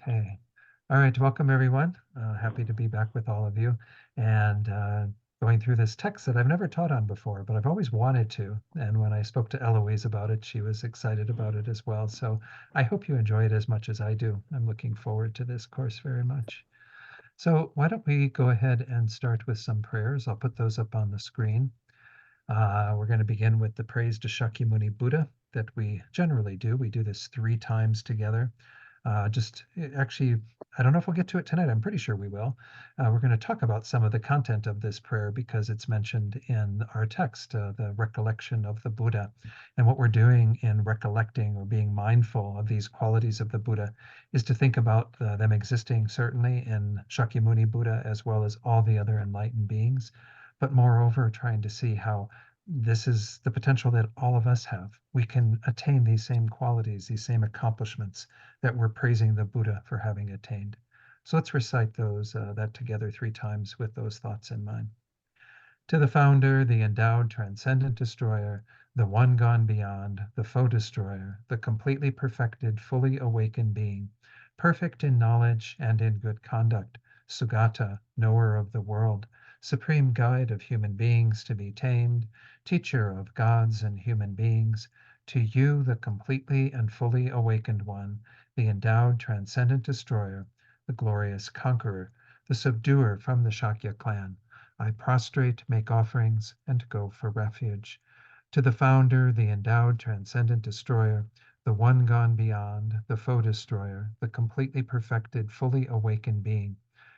Okay. All right. Welcome, everyone. Happy to be back with all of you and going through this text that I've never taught on before, but I've always wanted to. And when I spoke to Eloise about it, she was excited about it as well. So I hope you enjoy it as much as I do. I'm looking forward to this course very much. So why don't we go ahead and start with some prayers? I'll put those up on the screen. We're going to begin with the praise to Shakyamuni Buddha that we generally do. We do this 3 times together. Actually, I don't know if we'll get to it tonight. I'm pretty sure we will. We're going to talk about some of the content of this prayer because it's mentioned in our text, the recollection of the Buddha. And what we're doing in recollecting or being mindful of these qualities of the Buddha is to think about them existing certainly in Shakyamuni Buddha as well as all the other enlightened beings, but moreover, trying to see how this is the potential that all of us have. We can attain these same qualities, these same accomplishments that we're praising the Buddha for having attained. So let's recite that together 3 times with those thoughts in mind. To the founder, the endowed transcendent destroyer, the one gone beyond, the foe destroyer, the completely perfected, fully awakened being, perfect in knowledge and in good conduct, Sugata, knower of the world, supreme guide of human beings to be tamed, teacher of gods and human beings, to you, the completely and fully awakened one, the endowed transcendent destroyer, the glorious conqueror, the subduer from the Shakya clan, I prostrate, make offerings, and go for refuge. To the founder, the endowed transcendent destroyer, the one gone beyond, the foe destroyer, the completely perfected, fully awakened being,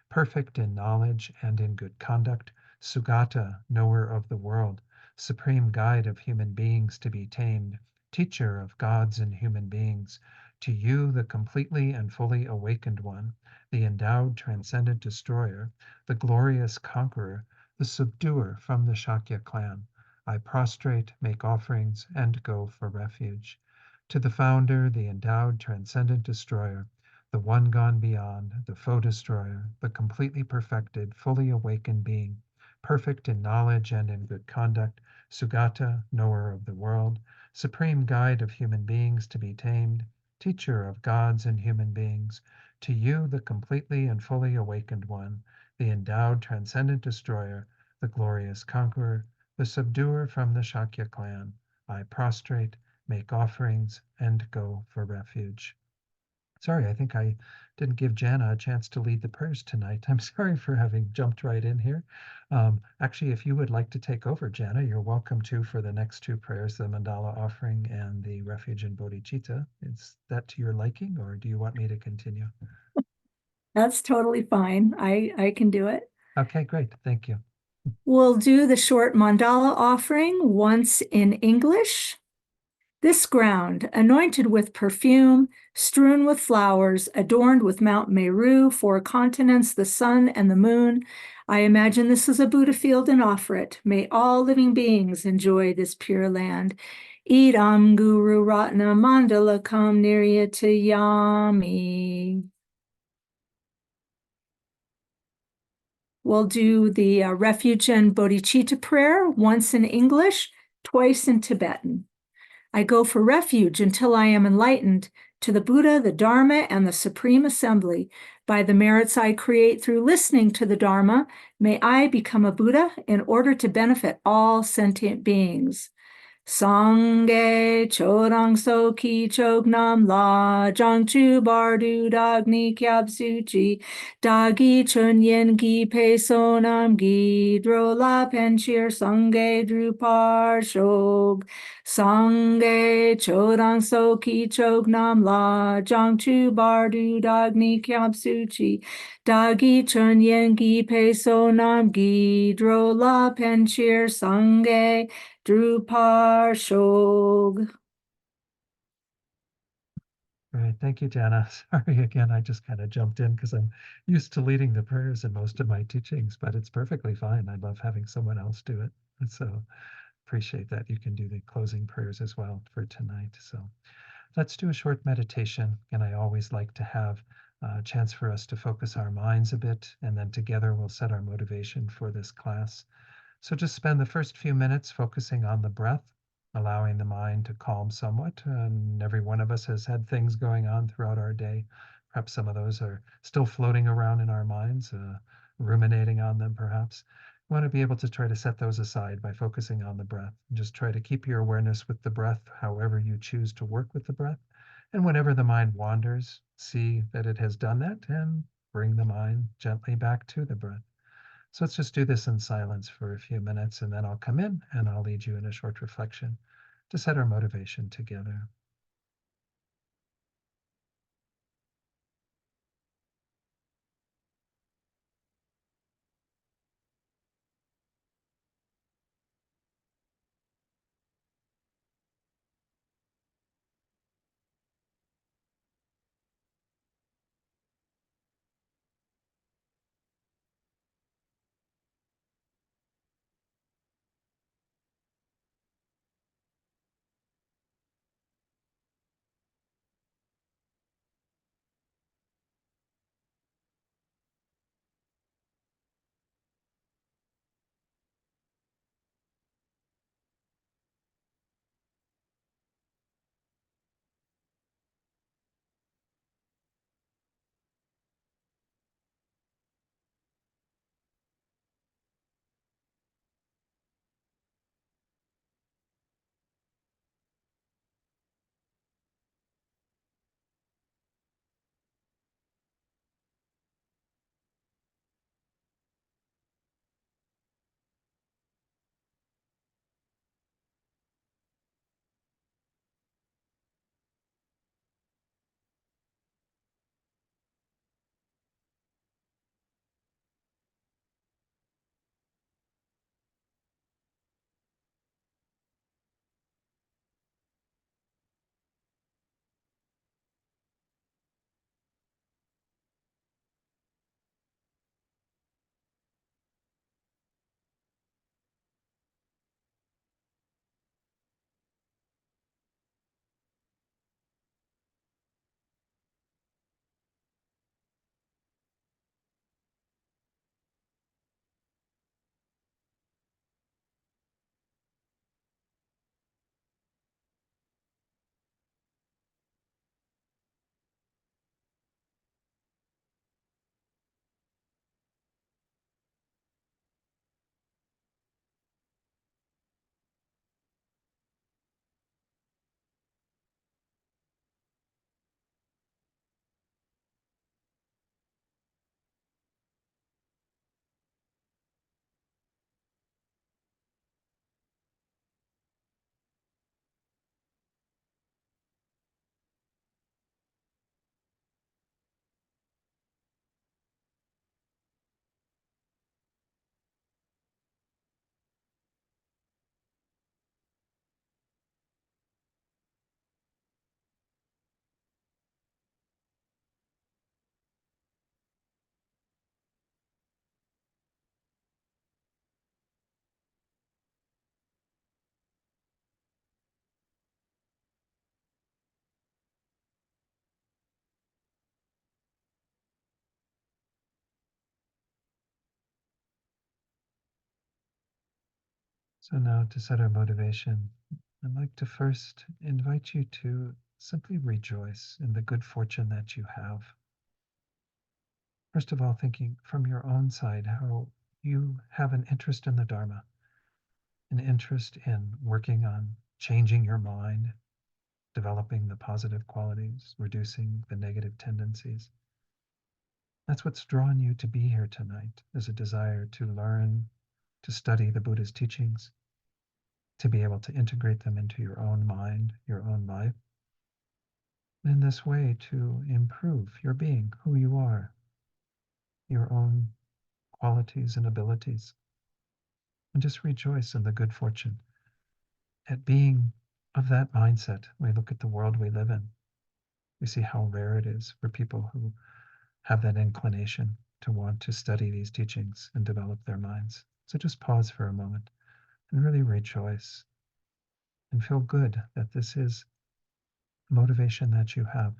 perfect in knowledge and in good conduct, Sugata, knower of the world, supreme guide of human beings to be tamed, teacher of gods and human beings, to you, the completely and fully awakened one, the endowed transcendent destroyer, the glorious conqueror, the subduer from the Shakya clan, I prostrate, make offerings, and go for refuge. To the founder, the endowed transcendent destroyer, the one gone beyond, the foe destroyer, the completely perfected, fully awakened being, perfect in knowledge and in good conduct, Sugata, knower of the world, supreme guide of human beings to be tamed, teacher of gods and human beings, to you, the completely and fully awakened one, the endowed transcendent destroyer, the glorious conqueror, the subduer from the Shakya clan, I prostrate, make offerings, and go for refuge. Sorry, I think I didn't give Jana a chance to lead the prayers tonight. I'm sorry for having jumped right in here. Actually, if you would like to take over, Jana, you're welcome to for the next 2 prayers, the mandala offering and the refuge in bodhicitta. Is that to your liking, or do you want me to continue? That's totally fine. I can do it. Okay, great. Thank you. We'll do the short mandala offering once in English. This ground, anointed with perfume, strewn with flowers, adorned with Mount Meru, 4 continents, the sun and the moon. I imagine this is a Buddha field and offer it. May all living beings enjoy this pure land. Idam Guru Ratna Mandalakam Niryatayami. We'll do the refuge and bodhicitta prayer once in English, twice in Tibetan. I go for refuge until I am enlightened to the Buddha, the Dharma, and the Supreme Assembly. By the merits I create through listening to the Dharma, may I become a Buddha in order to benefit all sentient beings. Sangye chodang so ki chok nam la jang chu bardu dagni kyab suchi dagi chun yen gi pe sonam gi dro la penchir sangye drupar shog sangye chodang so ki chok nam la jang chu bardu dagni kyab suchi dagi chun yen gi pe sonam gi dro la penchir sangye Drupar Shog. All right, thank you, Jana. Sorry again, I just kind of jumped in because I'm used to leading the prayers in most of my teachings, but it's perfectly fine. I love having someone else do it. And so appreciate that. You can do the closing prayers as well for tonight. So let's do a short meditation. And I always like to have a chance for us to focus our minds a bit, and then together we'll set our motivation for this class. So just spend the first few minutes focusing on the breath, allowing the mind to calm somewhat. And every one of us has had things going on throughout our day, Perhaps some of those are still floating around in our minds, ruminating on them, perhaps. You want to be able to try to set those aside by focusing on the breath. And just try to keep your awareness with the breath, however you choose to work with the breath. And whenever the mind wanders, see that it has done that and bring the mind gently back to the breath. So let's just do this in silence for a few minutes, and then I'll come in and I'll lead you in a short reflection to set our motivation together. So now to set our motivation, I'd like to first invite you to simply rejoice in the good fortune that you have. First of all, thinking from your own side how you have an interest in the Dharma, an interest in working on changing your mind, developing the positive qualities, reducing the negative tendencies. That's what's drawn you to be here tonight, is a desire to learn, to study the Buddha's teachings, to be able to integrate them into your own mind, your own life, in this way to improve your being, who you are, your own qualities and abilities, and just rejoice in the good fortune at being of that mindset. We look at the world we live in. We see how rare it is for people who have that inclination to want to study these teachings and develop their minds. So just pause for a moment and really rejoice and feel good that this is motivation that you have.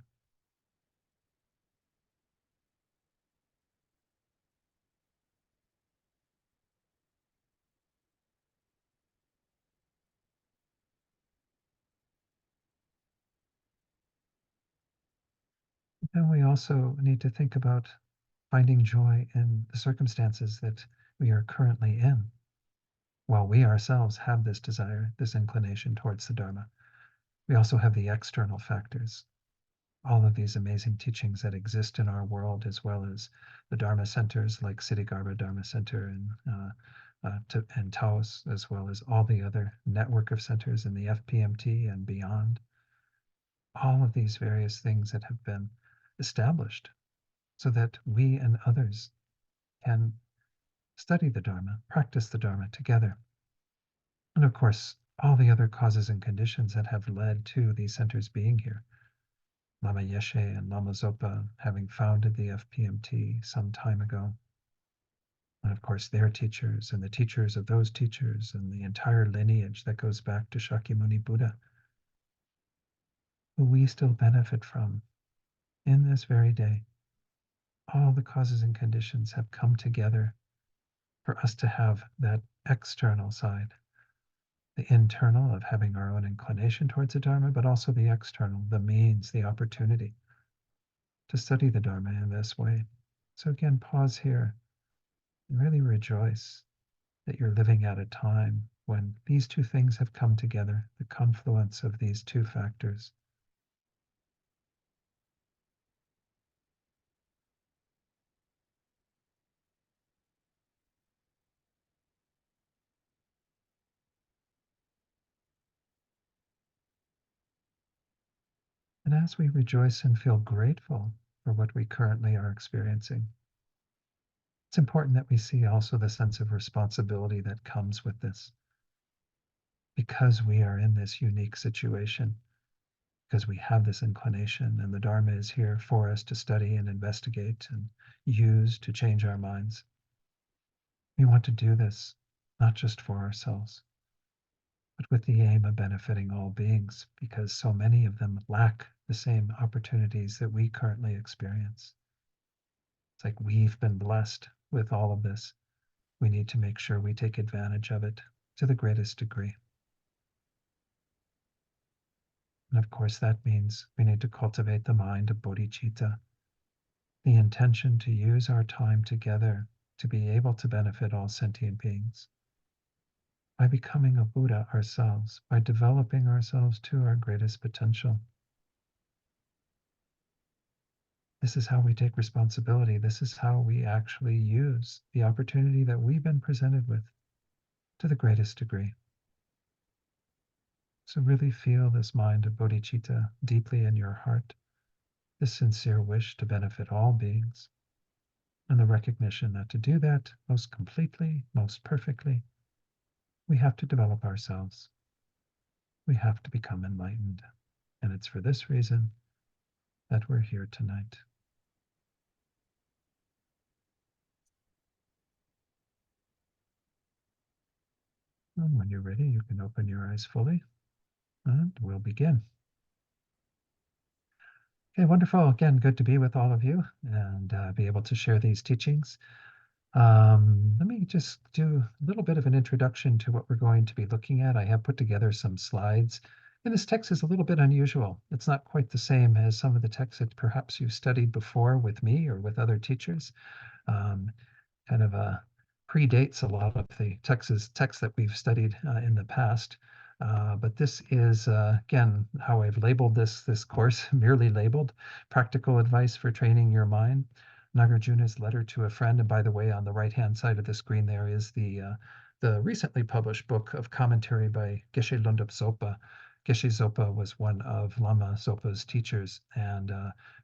And we also need to think about finding joy in the circumstances that we are currently in, while we ourselves have this desire, this inclination towards the Dharma. We also have the external factors, all of these amazing teachings that exist in our world, as well as the Dharma centers like Siddhigarbha Dharma Center and Taos, as well as all the other network of centers in the FPMT and beyond. All of these various things that have been established so that we and others can study the Dharma, practice the Dharma together. And of course, all the other causes and conditions that have led to these centers being here. Lama Yeshe and Lama Zopa having founded the FPMT some time ago. And of course, their teachers and the teachers of those teachers and the entire lineage that goes back to Shakyamuni Buddha, who we still benefit from in this very day. All the causes and conditions have come together for us to have that external side, the internal of having our own inclination towards the Dharma, but also the external, the means, the opportunity to study the Dharma in this way. So again, pause here and really rejoice that you're living at a time when these two things have come together, the confluence of these two factors. And as we rejoice and feel grateful for what we currently are experiencing, it's important that we see also the sense of responsibility that comes with this. Because we are in this unique situation, because we have this inclination, and the Dharma is here for us to study and investigate and use to change our minds. We want to do this not just for ourselves, but with the aim of benefiting all beings, because so many of them lack the same opportunities that we currently experience. It's like we've been blessed with all of this. We need to make sure we take advantage of it to the greatest degree. And of course, that means we need to cultivate the mind of bodhicitta, the intention to use our time together to be able to benefit all sentient beings by becoming a Buddha ourselves, by developing ourselves to our greatest potential. This is how we take responsibility. This is how we actually use the opportunity that we've been presented with to the greatest degree. So really feel this mind of bodhicitta deeply in your heart, this sincere wish to benefit all beings, and the recognition that to do that most completely, most perfectly, we have to develop ourselves. We have to become enlightened. And it's for this reason that we're here tonight. And when you're ready, you can open your eyes fully and we'll begin. Okay, wonderful. Again, good to be with all of you and be able to share these teachings. Let me just do a little bit of an introduction to what we're going to be looking at. I have put together some slides. And this text is a little bit unusual. It's not quite the same as some of the texts that perhaps you've studied before with me or with other teachers. Um, kind of predates a lot of the texts that we've studied in the past. But this is, again, how I've labeled this course, merely labeled Practical Advice for Training Your Mind. Nagarjuna's letter to a friend. And by the way, on the right-hand side of the screen there is the recently published book of commentary by Geshe Lundap Zopa. Geshe Zopa was one of Lama Zopa's teachers and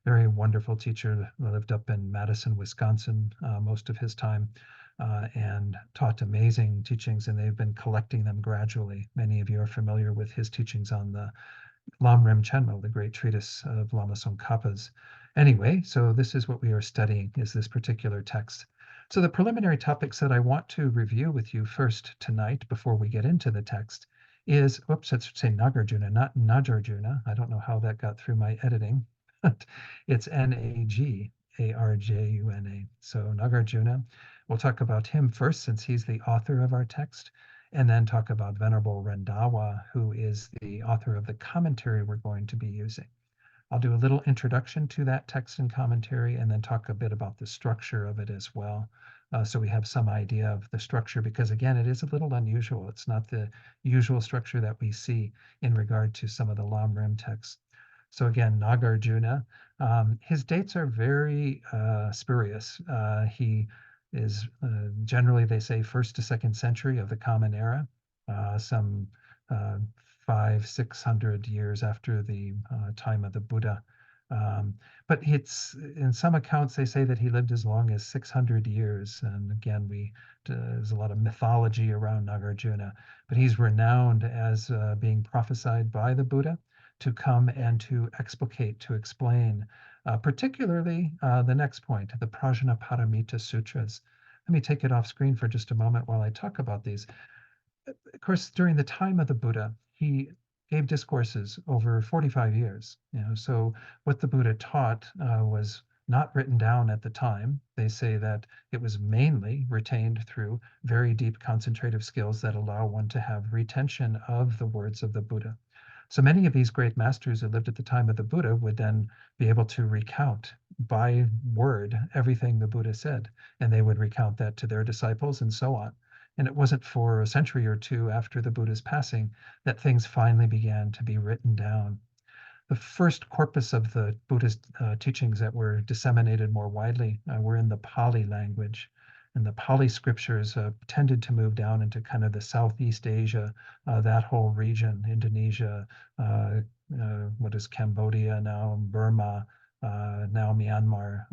very wonderful teacher, lived up in Madison, Wisconsin most of his time and taught amazing teachings, and they've been collecting them gradually. Many of you are familiar with his teachings on the Lam Rim Chenmo, the great treatise of Lama Tsongkhapa's. Anyway, so this is what we are studying, is this particular text. So the preliminary topics that I want to review with you first tonight before we get into the text is, oops, I should say Nagarjuna, not Nagarjuna. I don't know how that got through my editing, but it's Nagarjuna. So Nagarjuna, we'll talk about him first since he's the author of our text, and then talk about Venerable Rendawa, who is the author of the commentary we're going to be using. I'll do a little introduction to that text and commentary and then talk a bit about the structure of it as well. So we have some idea of the structure because again, it is a little unusual. It's not the usual structure that we see in regard to some of the Lam-Rim texts. So again, Nagarjuna, his dates are very spurious. He is generally, they say, 1st to 2nd century of the Common Era, some uh, 500-600 years after the time of the Buddha. Um, but it's in some accounts they say that he lived as long as 600 years. And again, there's a lot of mythology around Nagarjuna, but he's renowned as being prophesied by the Buddha to come and to explicate, to explain, particularly the next point, the Prajnaparamita Sutras. Let me take it off screen for just a moment while I talk about these. Of course, during the time of the Buddha, he gave discourses over 45 years. So what the Buddha taught was not written down at the time. They say that it was mainly retained through very deep concentrative skills that allow one to have retention of the words of the Buddha. So many of these great masters who lived at the time of the Buddha would then be able to recount by word everything the Buddha said, and they would recount that to their disciples and so on. And it wasn't for a century or two after the Buddha's passing that things finally began to be written down. The first corpus of the Buddhist teachings that were disseminated more widely were in the Pali language. And the Pali scriptures tended to move down into kind of the Southeast Asia, that whole region, Indonesia, what is Cambodia now, Burma, now Myanmar,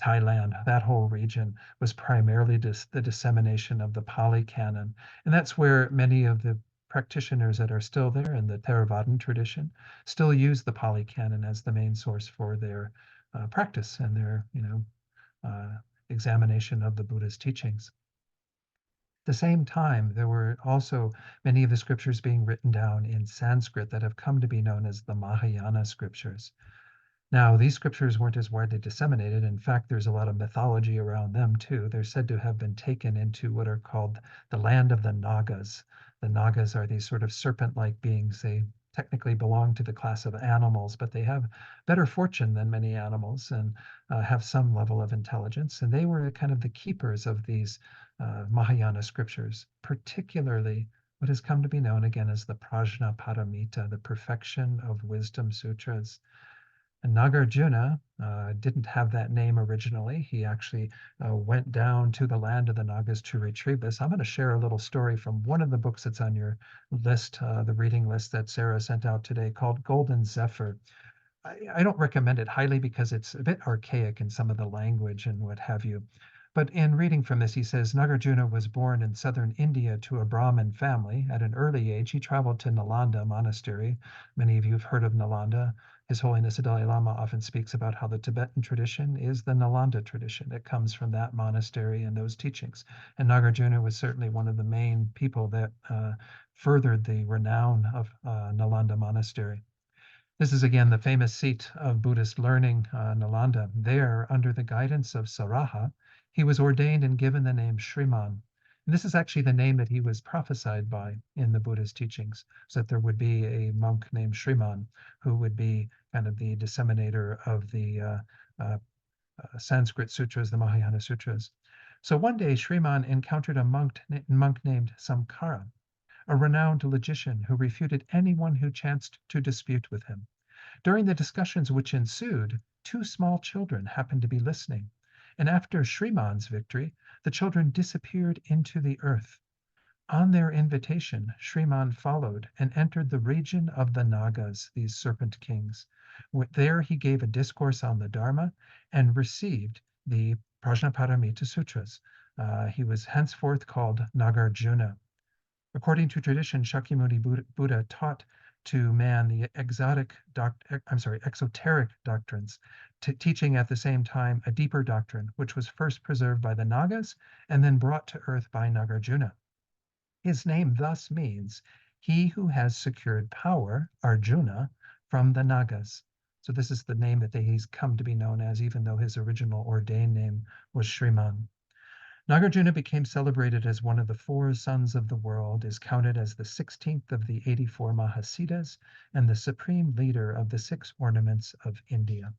Thailand, that whole region was primarily the dissemination of the Pali canon. And that's where many of the practitioners that are still there in the Theravadan tradition still use the Pali Canon as the main source for their practice and their, examination of the Buddha's teachings. At the same time, there were also many of the scriptures being written down in Sanskrit that have come to be known as the Mahayana scriptures. Now, these scriptures weren't as widely disseminated. In fact, there's a lot of mythology around them too. They're said to have been taken into what are called the land of the Nagas. The Nagas are these sort of serpent-like beings. They technically belong to the class of animals, but they have better fortune than many animals and have some level of intelligence. And they were kind of the keepers of these Mahayana scriptures, particularly what has come to be known again as the Prajnaparamita, the perfection of wisdom sutras. And Nagarjuna didn't have that name originally. He actually went down to the land of the Nagas to retrieve this. I'm going to share a little story from one of the books that's on your list, the reading list that Sarah sent out today, called Golden Zephyr. I don't recommend it highly because it's a bit archaic in some of the language and what have you. But in reading from this, he says Nagarjuna was born in southern India to a Brahmin family. At an early age, he traveled to Nalanda Monastery. Many of you have heard of Nalanda. His Holiness the Dalai Lama often speaks about how the Tibetan tradition is the Nalanda tradition. It comes from that monastery and those teachings. And Nagarjuna was certainly one of the main people that furthered the renown of Nalanda Monastery. This is again the famous seat of Buddhist learning, Nalanda. There, under the guidance of Saraha, he was ordained and given the name Sriman. And this is actually the name that he was prophesied by in the Buddha's teachings, so that there would be a monk named Sriman who would be kind of the disseminator of the Sanskrit sutras, the Mahayana sutras. So one day, Sriman encountered a monk named Samkara, a renowned logician who refuted anyone who chanced to dispute with him. During the discussions which ensued, two small children happened to be listening, and after Shriman's victory, the children disappeared into the earth. On their invitation, Shriman followed and entered the region of the Nagas, these serpent kings. There he gave a discourse on the Dharma and received the Prajnaparamita Sutras. He was henceforth called Nagarjuna. According to tradition, Shakyamuni Buddha taught to man the exoteric doctrines, teaching at the same time a deeper doctrine, which was first preserved by the Nagas and then brought to earth by Nagarjuna. His name thus means he who has secured power, Arjuna, from the Nagas. So this is the name that he's come to be known as, even though his original ordained name was Sriman. Nagarjuna became celebrated as one of the four sons of the world, is counted as the 16th of the 84 Mahasiddhas, and the supreme leader of the six ornaments of India.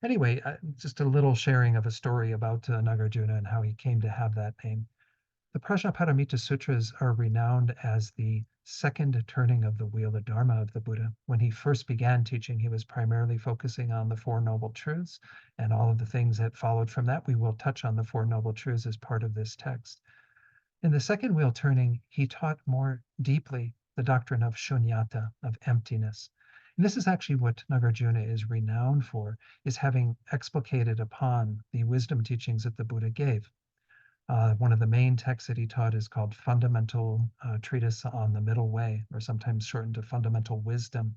Anyway, just a little sharing of a story about Nagarjuna and how he came to have that name. The Prajnaparamita Sutras are renowned as the second turning of the wheel of Dharma of the Buddha. When he first began teaching, he was primarily focusing on the Four Noble Truths and all of the things that followed from that. We will touch on the Four Noble Truths as part of this text. In the second wheel turning, he taught more deeply the doctrine of shunyata, of emptiness. And this is actually what Nagarjuna is renowned for, is having explicated upon the wisdom teachings that the Buddha gave. One of the main texts that he taught is called Fundamental Treatise on the Middle Way, or sometimes shortened to Fundamental Wisdom.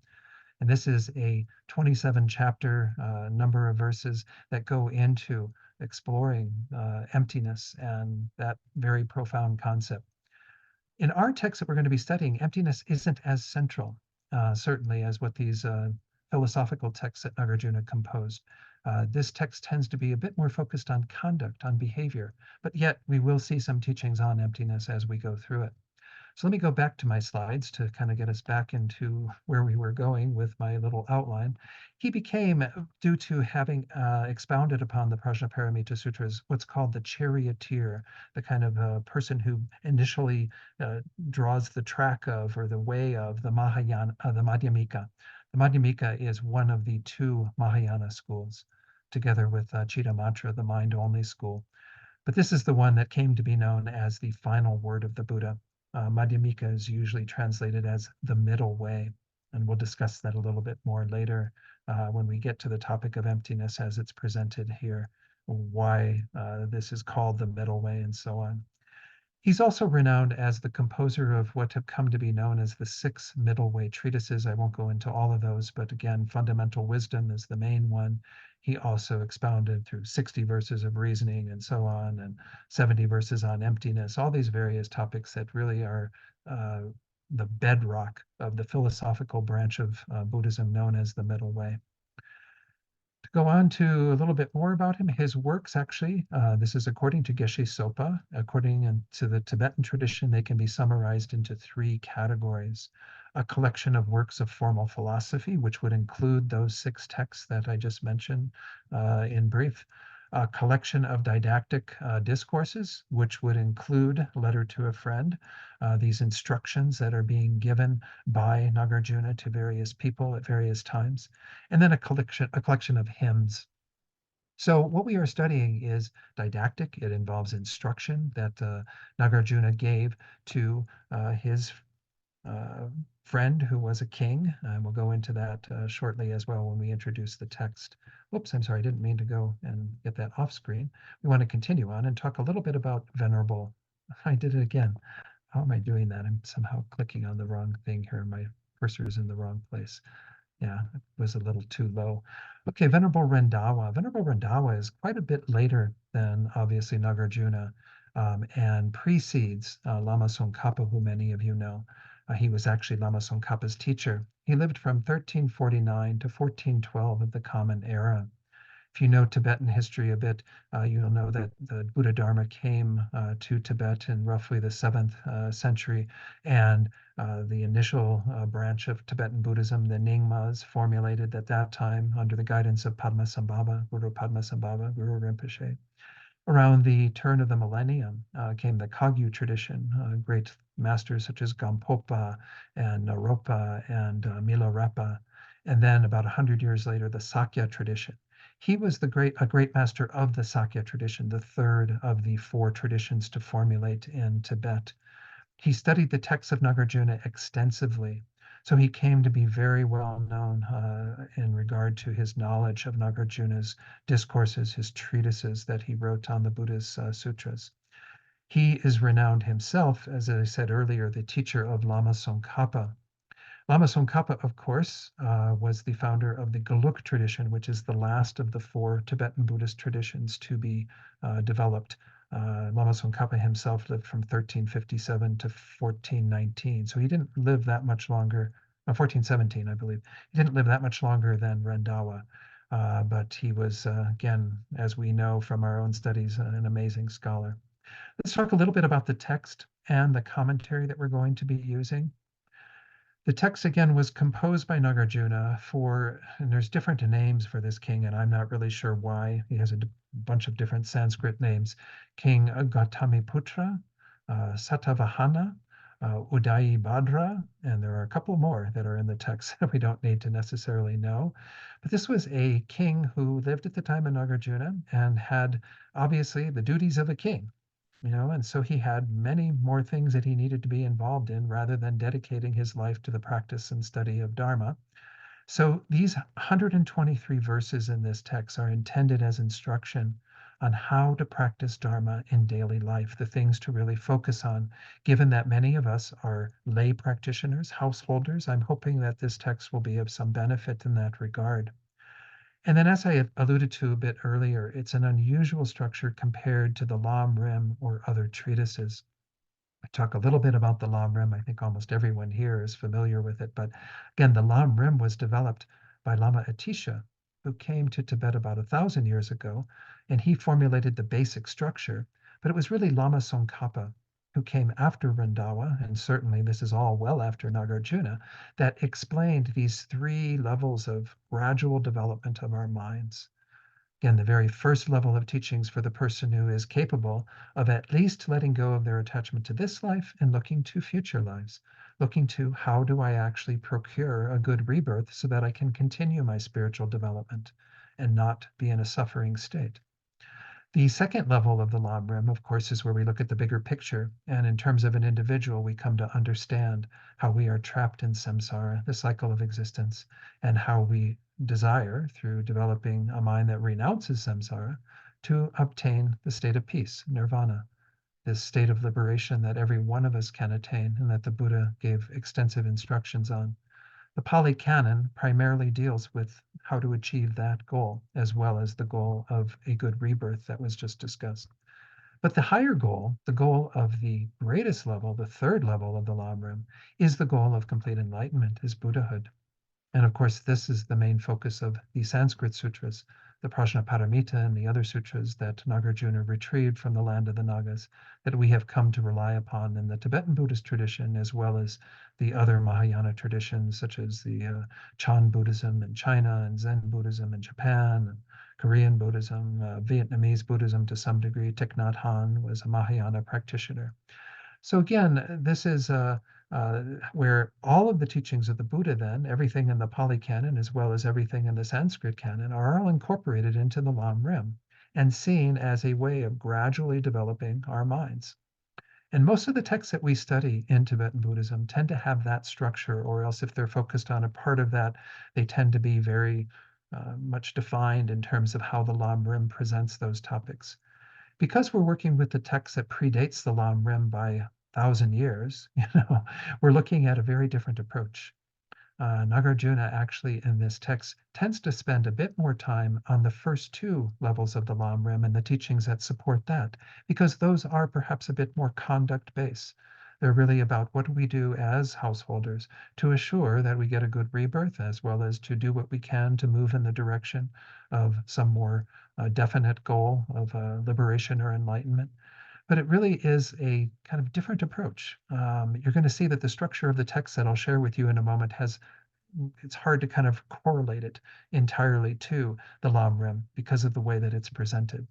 And this is a 27 chapter number of verses that go into exploring emptiness and that very profound concept. In our text that we're going to be studying, emptiness isn't as central, certainly, as what these philosophical texts that Nagarjuna composed. This text tends to be a bit more focused on conduct, on behavior, but yet we will see some teachings on emptiness as we go through it. So let me go back to my slides to kind of get us back into where we were going with my little outline. He became, due to having expounded upon the Prajnaparamita Sutras, what's called the charioteer, the kind of person who initially draws the track of or the way of the Mahayana, the Madhyamika. The Madhyamika is one of the two Mahayana schools, together with Chitta the mind-only school. But this is the one that came to be known as the final word of the Buddha. Madhyamika is usually translated as the middle way, and we'll discuss that a little bit more later when we get to the topic of emptiness as it's presented here, why this is called the middle way and so on. He's also renowned as the composer of what have come to be known as the six middle way treatises. I won't go into all of those, but again, fundamental wisdom is the main one. He also expounded through 60 verses of reasoning and so on, and 70 verses on emptiness, all these various topics that really are the bedrock of the philosophical branch of Buddhism known as the middle way. To go on to a little bit more about him, his works actually, this is according to Geshe Sopa. According to the Tibetan tradition, they can be summarized into three categories. A collection of works of formal philosophy, which would include those six texts that I just mentioned in brief. A collection of didactic discourses, which would include Letter to a Friend, these instructions that are being given by Nagarjuna to various people at various times, and then a collection of hymns. So what we are studying is didactic. It involves instruction that Nagarjuna gave to his friend who was a king. And we'll go into that shortly as well when we introduce the text. Whoops, I'm sorry, I didn't mean to go and get that off screen. We want to continue on and talk a little bit about Venerable. I did it again. How am I doing that? I'm somehow clicking on the wrong thing here. My cursor is in the wrong place. Yeah, it was a little too low. Okay, Venerable Rendawa. Venerable Rendawa is quite a bit later than obviously Nagarjuna and precedes Lama Tsongkhapa, who many of you know. He was actually Lama Tsongkhapa's teacher. He lived from 1349 to 1412 of the Common Era. If you know Tibetan history a bit, you'll know that the Buddha Dharma came to Tibet in roughly the 7th century, and the initial branch of Tibetan Buddhism, the Nyingmas, formulated at that time under the guidance of Padmasambhava, Guru Padmasambhava, Guru Rinpoche. Around the turn of the millennium came the Kagyu tradition, great masters such as Gampopa and Naropa and Milarepa. And then about 100 years later, the Sakya tradition. He was a great master of the Sakya tradition, the third of the four traditions to formulate in Tibet. He studied the texts of Nagarjuna extensively. So he came to be very well known in regard to his knowledge of Nagarjuna's discourses, his treatises that he wrote on the Buddha's sutras. He is renowned himself, as I said earlier, the teacher of Lama Tsongkhapa. Lama Tsongkhapa, of course, was the founder of the Gelug tradition, which is the last of the four Tibetan Buddhist traditions to be developed. Lama Tsongkhapa himself lived from 1357 to 1419. So he didn't live that much longer, 1417, I believe. He didn't live that much longer than Rendawa. But he was, again, as we know from our own studies, an amazing scholar. Let's talk a little bit about the text and the commentary that we're going to be using. The text again was composed by Nagarjuna for, and there's different names for this king, and I'm not really sure why. He has a bunch of different Sanskrit names. King Gautamiputra, Satavahana, Udayibhadra, and there are a couple more that are in the text that we don't need to necessarily know. But this was a king who lived at the time of Nagarjuna and had obviously the duties of a king, and so he had many more things that he needed to be involved in rather than dedicating his life to the practice and study of Dharma. So these 123 verses in this text are intended as instruction on how to practice Dharma in daily life, the things to really focus on, given that many of us are lay practitioners, householders. I'm hoping that this text will be of some benefit in that regard. And then, as I had alluded to a bit earlier, it's an unusual structure compared to the Lam Rim or other treatises. I talk a little bit about the Lam Rim. I think almost everyone here is familiar with it. But again, the Lam Rim was developed by Lama Atisha, who came to Tibet about 1,000 years ago, and he formulated the basic structure. But it was really Lama Tsongkhapa, who came after Randawa, and certainly this is all well after Nagarjuna, that explained these three levels of gradual development of our minds. Again, the very first level of teachings for the person who is capable of at least letting go of their attachment to this life and looking to future lives, looking to how do I actually procure a good rebirth so that I can continue my spiritual development and not be in a suffering state. The second level of the Lam Rim, of course, is where we look at the bigger picture. And in terms of an individual, we come to understand how we are trapped in samsara, the cycle of existence, and how we desire, through developing a mind that renounces samsara, to obtain the state of peace, nirvana, this state of liberation that every one of us can attain and that the Buddha gave extensive instructions on. The Pali Canon primarily deals with how to achieve that goal, as well as the goal of a good rebirth that was just discussed. But the higher goal, the goal of the greatest level, the third level of the Lam Rim, is the goal of complete enlightenment, is Buddhahood. And of course, this is the main focus of the Sanskrit sutras, the Prajnaparamita and the other sutras that Nagarjuna retrieved from the land of the Nagas, that we have come to rely upon in the Tibetan Buddhist tradition, as well as the other Mahayana traditions, such as the Chan Buddhism in China and Zen Buddhism in Japan, and Korean Buddhism, Vietnamese Buddhism to some degree. Thich Nhat Hanh was a Mahayana practitioner. So again, this is where all of the teachings of the Buddha, then, everything in the Pali Canon as well as everything in the Sanskrit Canon, are all incorporated into the Lam Rim and seen as a way of gradually developing our minds. And most of the texts that we study in Tibetan Buddhism tend to have that structure, or else if they're focused on a part of that, they tend to be very much defined in terms of how the Lam Rim presents those topics. Because we're working with the text that predates the Lam Rim by 1,000 years, we're looking at a very different approach. Nagarjuna actually in this text tends to spend a bit more time on the first two levels of the Lam Rim and the teachings that support that, because those are perhaps a bit more conduct based. They're really about what do we do as householders to assure that we get a good rebirth, as well as to do what we can to move in the direction of some more definite goal of liberation or enlightenment. But it really is a kind of different approach. You're going to see that the structure of the text that I'll share with you in a moment has, it's hard to kind of correlate it entirely to the Lam Rim because of the way that it's presented.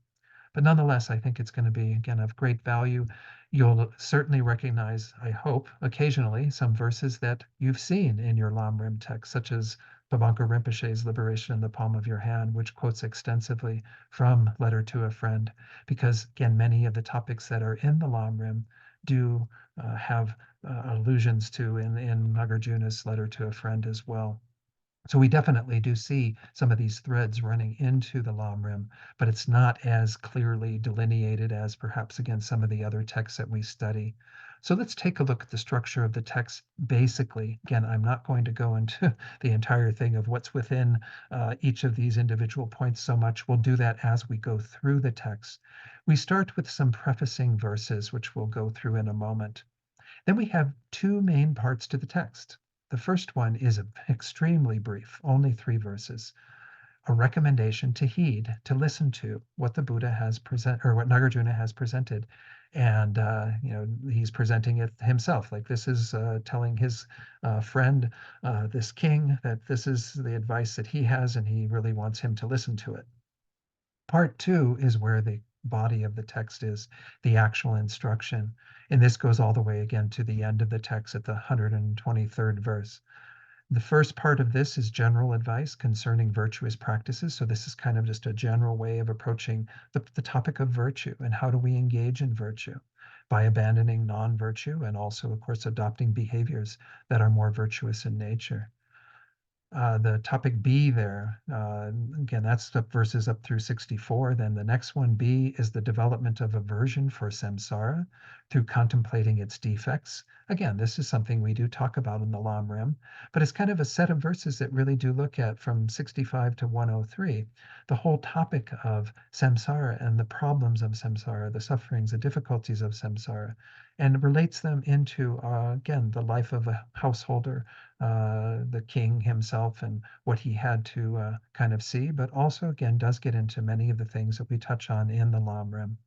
But nonetheless, I think it's going to be, again, of great value. You'll certainly recognize, I hope, occasionally some verses that you've seen in your Lam Rim text, such as Pavanka Rinpoche's Liberation in the Palm of Your Hand, which quotes extensively from Letter to a Friend, because, again, many of the topics that are in the Lam Rim do have allusions to in Nagarjuna's Letter to a Friend as well. So we definitely do see some of these threads running into the Lam Rim, but it's not as clearly delineated as perhaps against some of the other texts that we study. So let's take a look at the structure of the text basically. Again, I'm not going to go into the entire thing of what's within each of these individual points so much. We'll do that as we go through the text. We start with some prefacing verses, which we'll go through in a moment. Then we have two main parts to the text. The first one is extremely brief, only 3 verses. a recommendation to heed, to listen to what the Buddha has present or what Nagarjuna has presented. And he's presenting it himself, like this is telling his friend, this king, that this is the advice that he has, and he really wants him to listen to it. Part two is where the body of the text is, the actual instruction. And this goes all the way again to the end of the text at the 123rd verse. The first part of this is general advice concerning virtuous practices. So this is kind of just a general way of approaching the topic of virtue and how do we engage in virtue by abandoning non-virtue and also, of course, adopting behaviors that are more virtuous in nature. The topic B there, again, that's the verses up through 64. Then the next one, B, is the development of aversion for samsara through contemplating its defects. Again, this is something we do talk about in the Lam Rim, but it's kind of a set of verses that really do look at from 65 to 103, the whole topic of samsara and the problems of samsara, the sufferings, the difficulties of samsara, and relates them into, again, the life of a householder, the king himself and what he had to kind of see, but also, again, does get into many of the things that we touch on in the Lam Rim.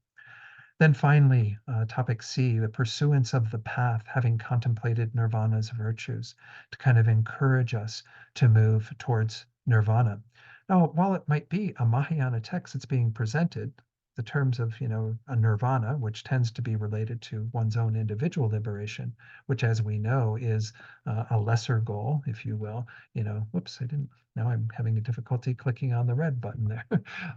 Then finally, topic C, the pursuance of the path, having contemplated nirvana's virtues, to kind of encourage us to move towards nirvana. Now, while it might be a Mahayana text that's being presented, the terms of, a nirvana, which tends to be related to one's own individual liberation, which, as we know, is a lesser goal, if you will. Whoops, I didn't. Now I'm having a difficulty clicking on the red button there.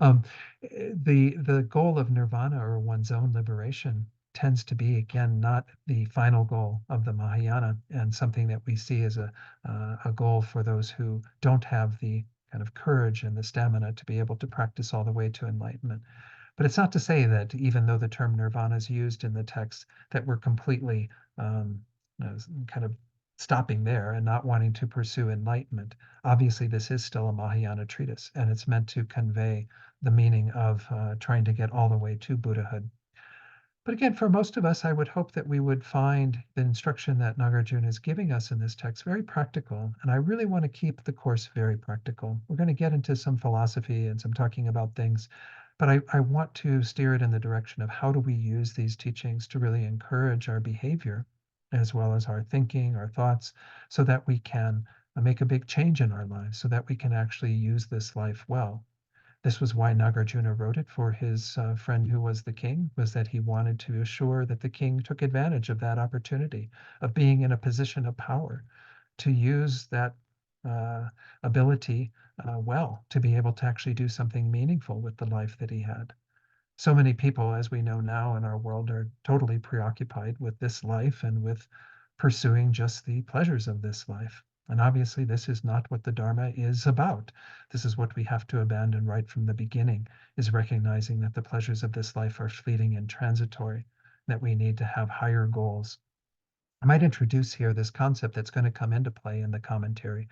um, the goal of nirvana or one's own liberation tends to be, again, not the final goal of the Mahayana, and something that we see as a goal for those who don't have the kind of courage and the stamina to be able to practice all the way to enlightenment. But it's not to say that even though the term nirvana is used in the text, that we're completely um, kind of stopping there and not wanting to pursue enlightenment. Obviously, this is still a Mahayana treatise, and it's meant to convey the meaning of trying to get all the way to Buddhahood. But again, for most of us, I would hope that we would find the instruction that Nagarjuna is giving us in this text very practical. And I really want to keep the course very practical. We're going to get into some philosophy and some talking about things, but I want to steer it in the direction of how do we use these teachings to really encourage our behavior as well as our thinking, our thoughts, so that we can make a big change in our lives, so that we can actually use this life well. This was why Nagarjuna wrote it for his friend who was the king, was that he wanted to assure that the king took advantage of that opportunity of being in a position of power to use that uh, ability well, to be able to actually do something meaningful with the life that he had. So many people, as we know now in our world, are totally preoccupied with this life and with pursuing just the pleasures of this life. And obviously, this is not what the Dharma is about. This is what we have to abandon right from the beginning, is recognizing that the pleasures of this life are fleeting and transitory, that we need to have higher goals. I might introduce here this concept that's going to come into play in the commentary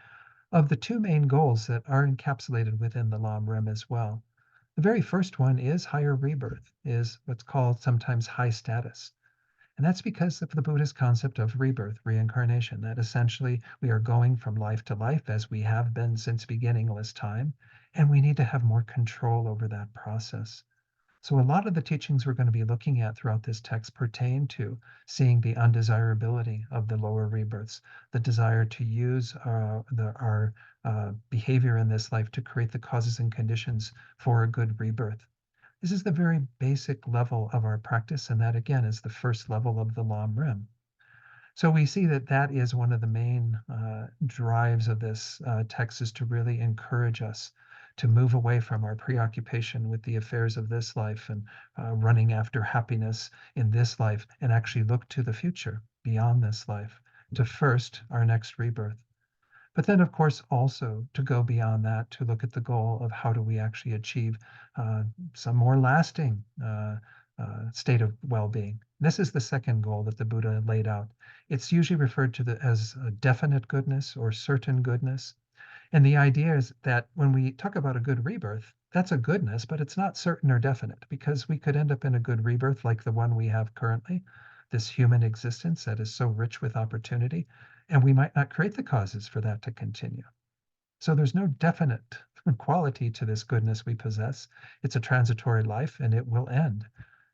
of the two main goals that are encapsulated within the Lam Rim as well. The very first one is higher rebirth, is what's called sometimes high status. And that's because of the Buddhist concept of rebirth, reincarnation, that essentially we are going from life to life as we have been since beginningless time, and we need to have more control over that process. So a lot of the teachings we're going to be looking at throughout this text pertain to seeing the undesirability of the lower rebirths, the desire to use our behavior in this life to create the causes and conditions for a good rebirth. This is the very basic level of our practice, and that again is the first level of the Lam Rim. So we see that that is one of the main drives of this text, is to really encourage us to move away from our preoccupation with the affairs of this life and running after happiness in this life, and actually look to the future beyond this life, to first our next rebirth. But then, of course, also to go beyond that, to look at the goal of how do we actually achieve some more lasting state of well-being. This is the second goal that the Buddha laid out. It's usually referred to as a definite goodness or certain goodness. And the idea is that when we talk about a good rebirth, that's a goodness, but it's not certain or definite, because we could end up in a good rebirth like the one we have currently, this human existence that is so rich with opportunity, and we might not create the causes for that to continue. So there's no definite quality to this goodness we possess. It's a transitory life and it will end.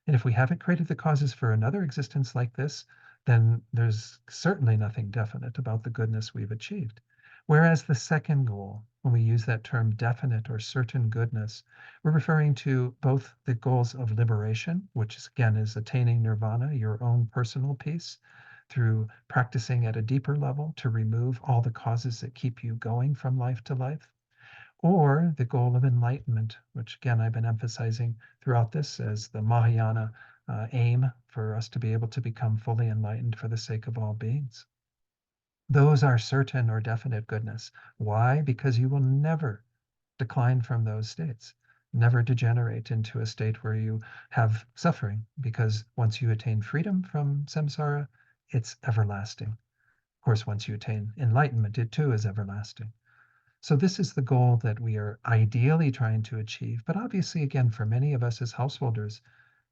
And if we haven't created the causes for another existence like this, then there's certainly nothing definite about the goodness we've achieved. Whereas the second goal, when we use that term definite or certain goodness, we're referring to both the goals of liberation, which is, again is attaining nirvana, your own personal peace, through practicing at a deeper level to remove all the causes that keep you going from life to life, or the goal of enlightenment, which again I've been emphasizing throughout this as the Mahayana aim for us to be able to become fully enlightened for the sake of all beings. Those are certain or definite goodness. Why? Because you will never decline from those states, never degenerate into a state where you have suffering, because once you attain freedom from samsara, it's everlasting. Of course, once you attain enlightenment, it too is everlasting. So this is the goal that we are ideally trying to achieve. But obviously, again, for many of us as householders,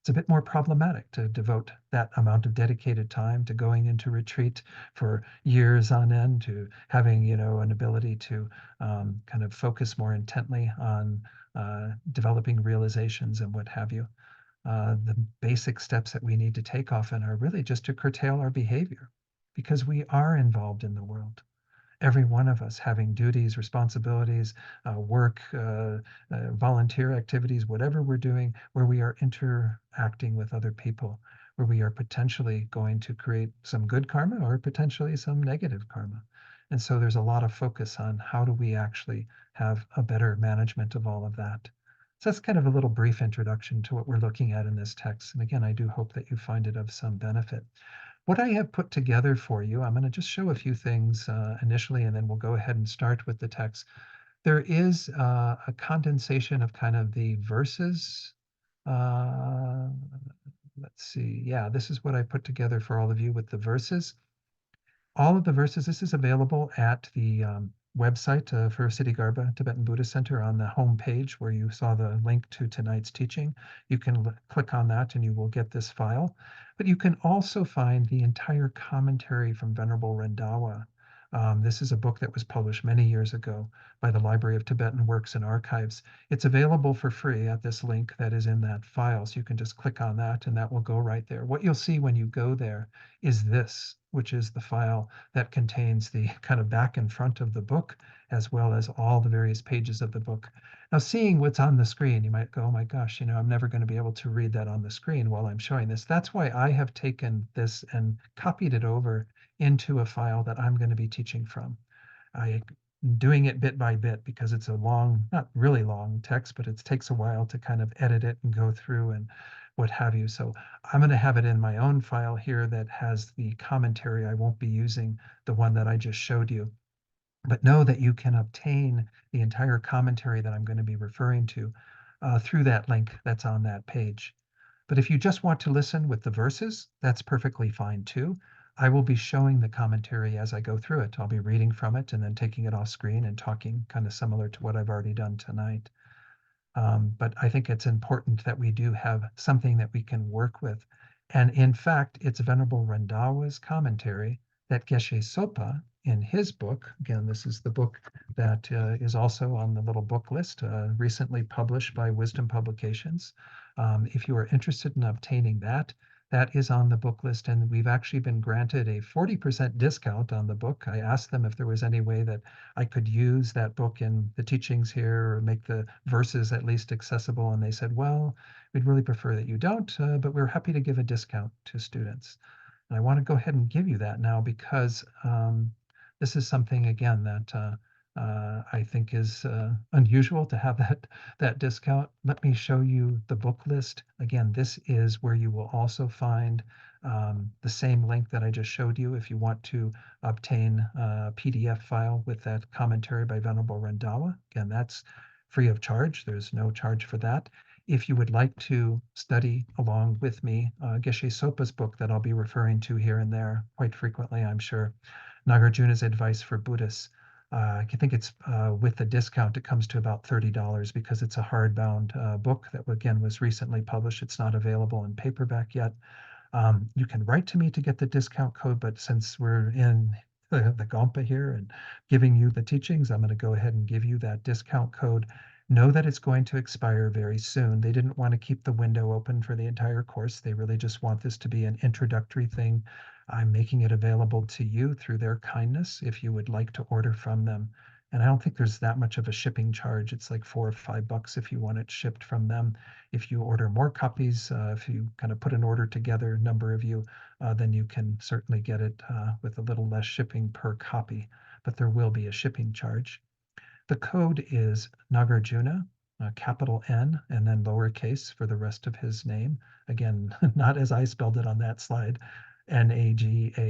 it's a bit more problematic to devote that amount of dedicated time to going into retreat for years on end, to having, an ability to kind of focus more intently on developing realizations and what have you. The basic steps that we need to take often are really just to curtail our behavior because we are involved in the world, every one of us having duties, responsibilities, work, volunteer activities, whatever we're doing, where we are interacting with other people, where we are potentially going to create some good karma or potentially some negative karma. And so there's a lot of focus on how do we actually have a better management of all of that. So that's kind of a little brief introduction to what we're looking at in this text. And again, I do hope that you find it of some benefit. What I have put together for you, I'm going to just show a few things initially, and then we'll go ahead and start with the text. There is a condensation of kind of the verses. Uh, let's see. Yeah, this is what I put together for all of you with the verses. All of the verses, this is available at the website for City Garba Tibetan Buddhist Center on the home page where you saw the link to tonight's teaching. You can click on that and you will get this file. But you can also find the entire commentary from Venerable Rendawa. This is a book that was published many years ago by the Library of Tibetan Works and Archives. It's available for free at this link that is in that file. So you can just click on that and that will go right there. What you'll see when you go there is this, which is the file that contains the kind of back and front of the book, as well as all the various pages of the book. Now, seeing what's on the screen, you might go, oh my gosh, I'm never going to be able to read that on the screen while I'm showing this. That's why I have taken this and copied it over into a file that I'm going to be teaching from. I'm doing it bit by bit because it's a long, not really long text, but it takes a while to kind of edit it and go through and what have you. So I'm going to have it in my own file here that has the commentary. I won't be using the one that I just showed you. But know that you can obtain the entire commentary that I'm going to be referring to through that link that's on that page. But if you just want to listen with the verses, that's perfectly fine too. I will be showing the commentary as I go through it. I'll be reading from it and then taking it off screen and talking kind of similar to what I've already done tonight. But I think it's important that we do have something that we can work with. And in fact, it's Venerable Rendawa's commentary that Geshe Sopa, in his book, again, this is the book that is also on the little book list, recently published by Wisdom Publications. If you are interested in obtaining that, that is on the book list, and we've actually been granted a 40% discount on the book. I asked them if there was any way that I could use that book in the teachings here or make the verses at least accessible, and they said, well, we'd really prefer that you don't, but we're happy to give a discount to students. And I want to go ahead and give you that now because this is something, again, that I think is unusual to have that discount. Let me show you the book list. Again, this is where you will also find the same link that I just showed you if you want to obtain a PDF file with that commentary by Venerable Rendawa. Again, that's free of charge. There's no charge for that. If you would like to study along with me, Geshe Sopa's book that I'll be referring to here and there quite frequently, I'm sure, Nagarjuna's Advice for Buddhists. I think it's with the discount, it comes to about $30 because it's a hardbound book that, again, was recently published. It's not available in paperback yet. You can write to me to get the discount code, but since we're in the Gompa here and giving you the teachings, I'm going to go ahead and give you that discount code. Know that it's going to expire very soon. They didn't want to keep the window open for the entire course. They really just want this to be an introductory thing. I'm making it available to you through their kindness if you would like to order from them. And I don't think there's that much of a shipping charge. It's like $4 or $5 if you want it shipped from them. If you order more copies, if you kind of put an order together, number of you, then you can certainly get it with a little less shipping per copy, but there will be a shipping charge. The code is Nagarjuna, capital N, and then lowercase for the rest of his name. Again, not as I spelled it on that slide,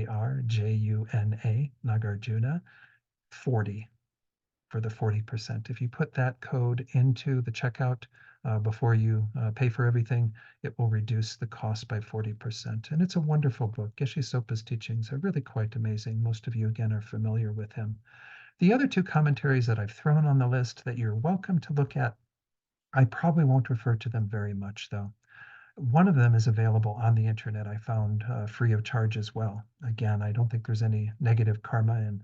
Nagarjuna, Nagarjuna, 40 for the 40%. If you put that code into the checkout before you pay for everything, it will reduce the cost by 40%. And it's a wonderful book. Geshe Sopa's teachings are really quite amazing. Most of you, again, are familiar with him. The other two commentaries that I've thrown on the list that you're welcome to look at, I probably won't refer to them very much, though. One of them is available on the internet. I found free of charge as well. Again, I don't think there's any negative karma in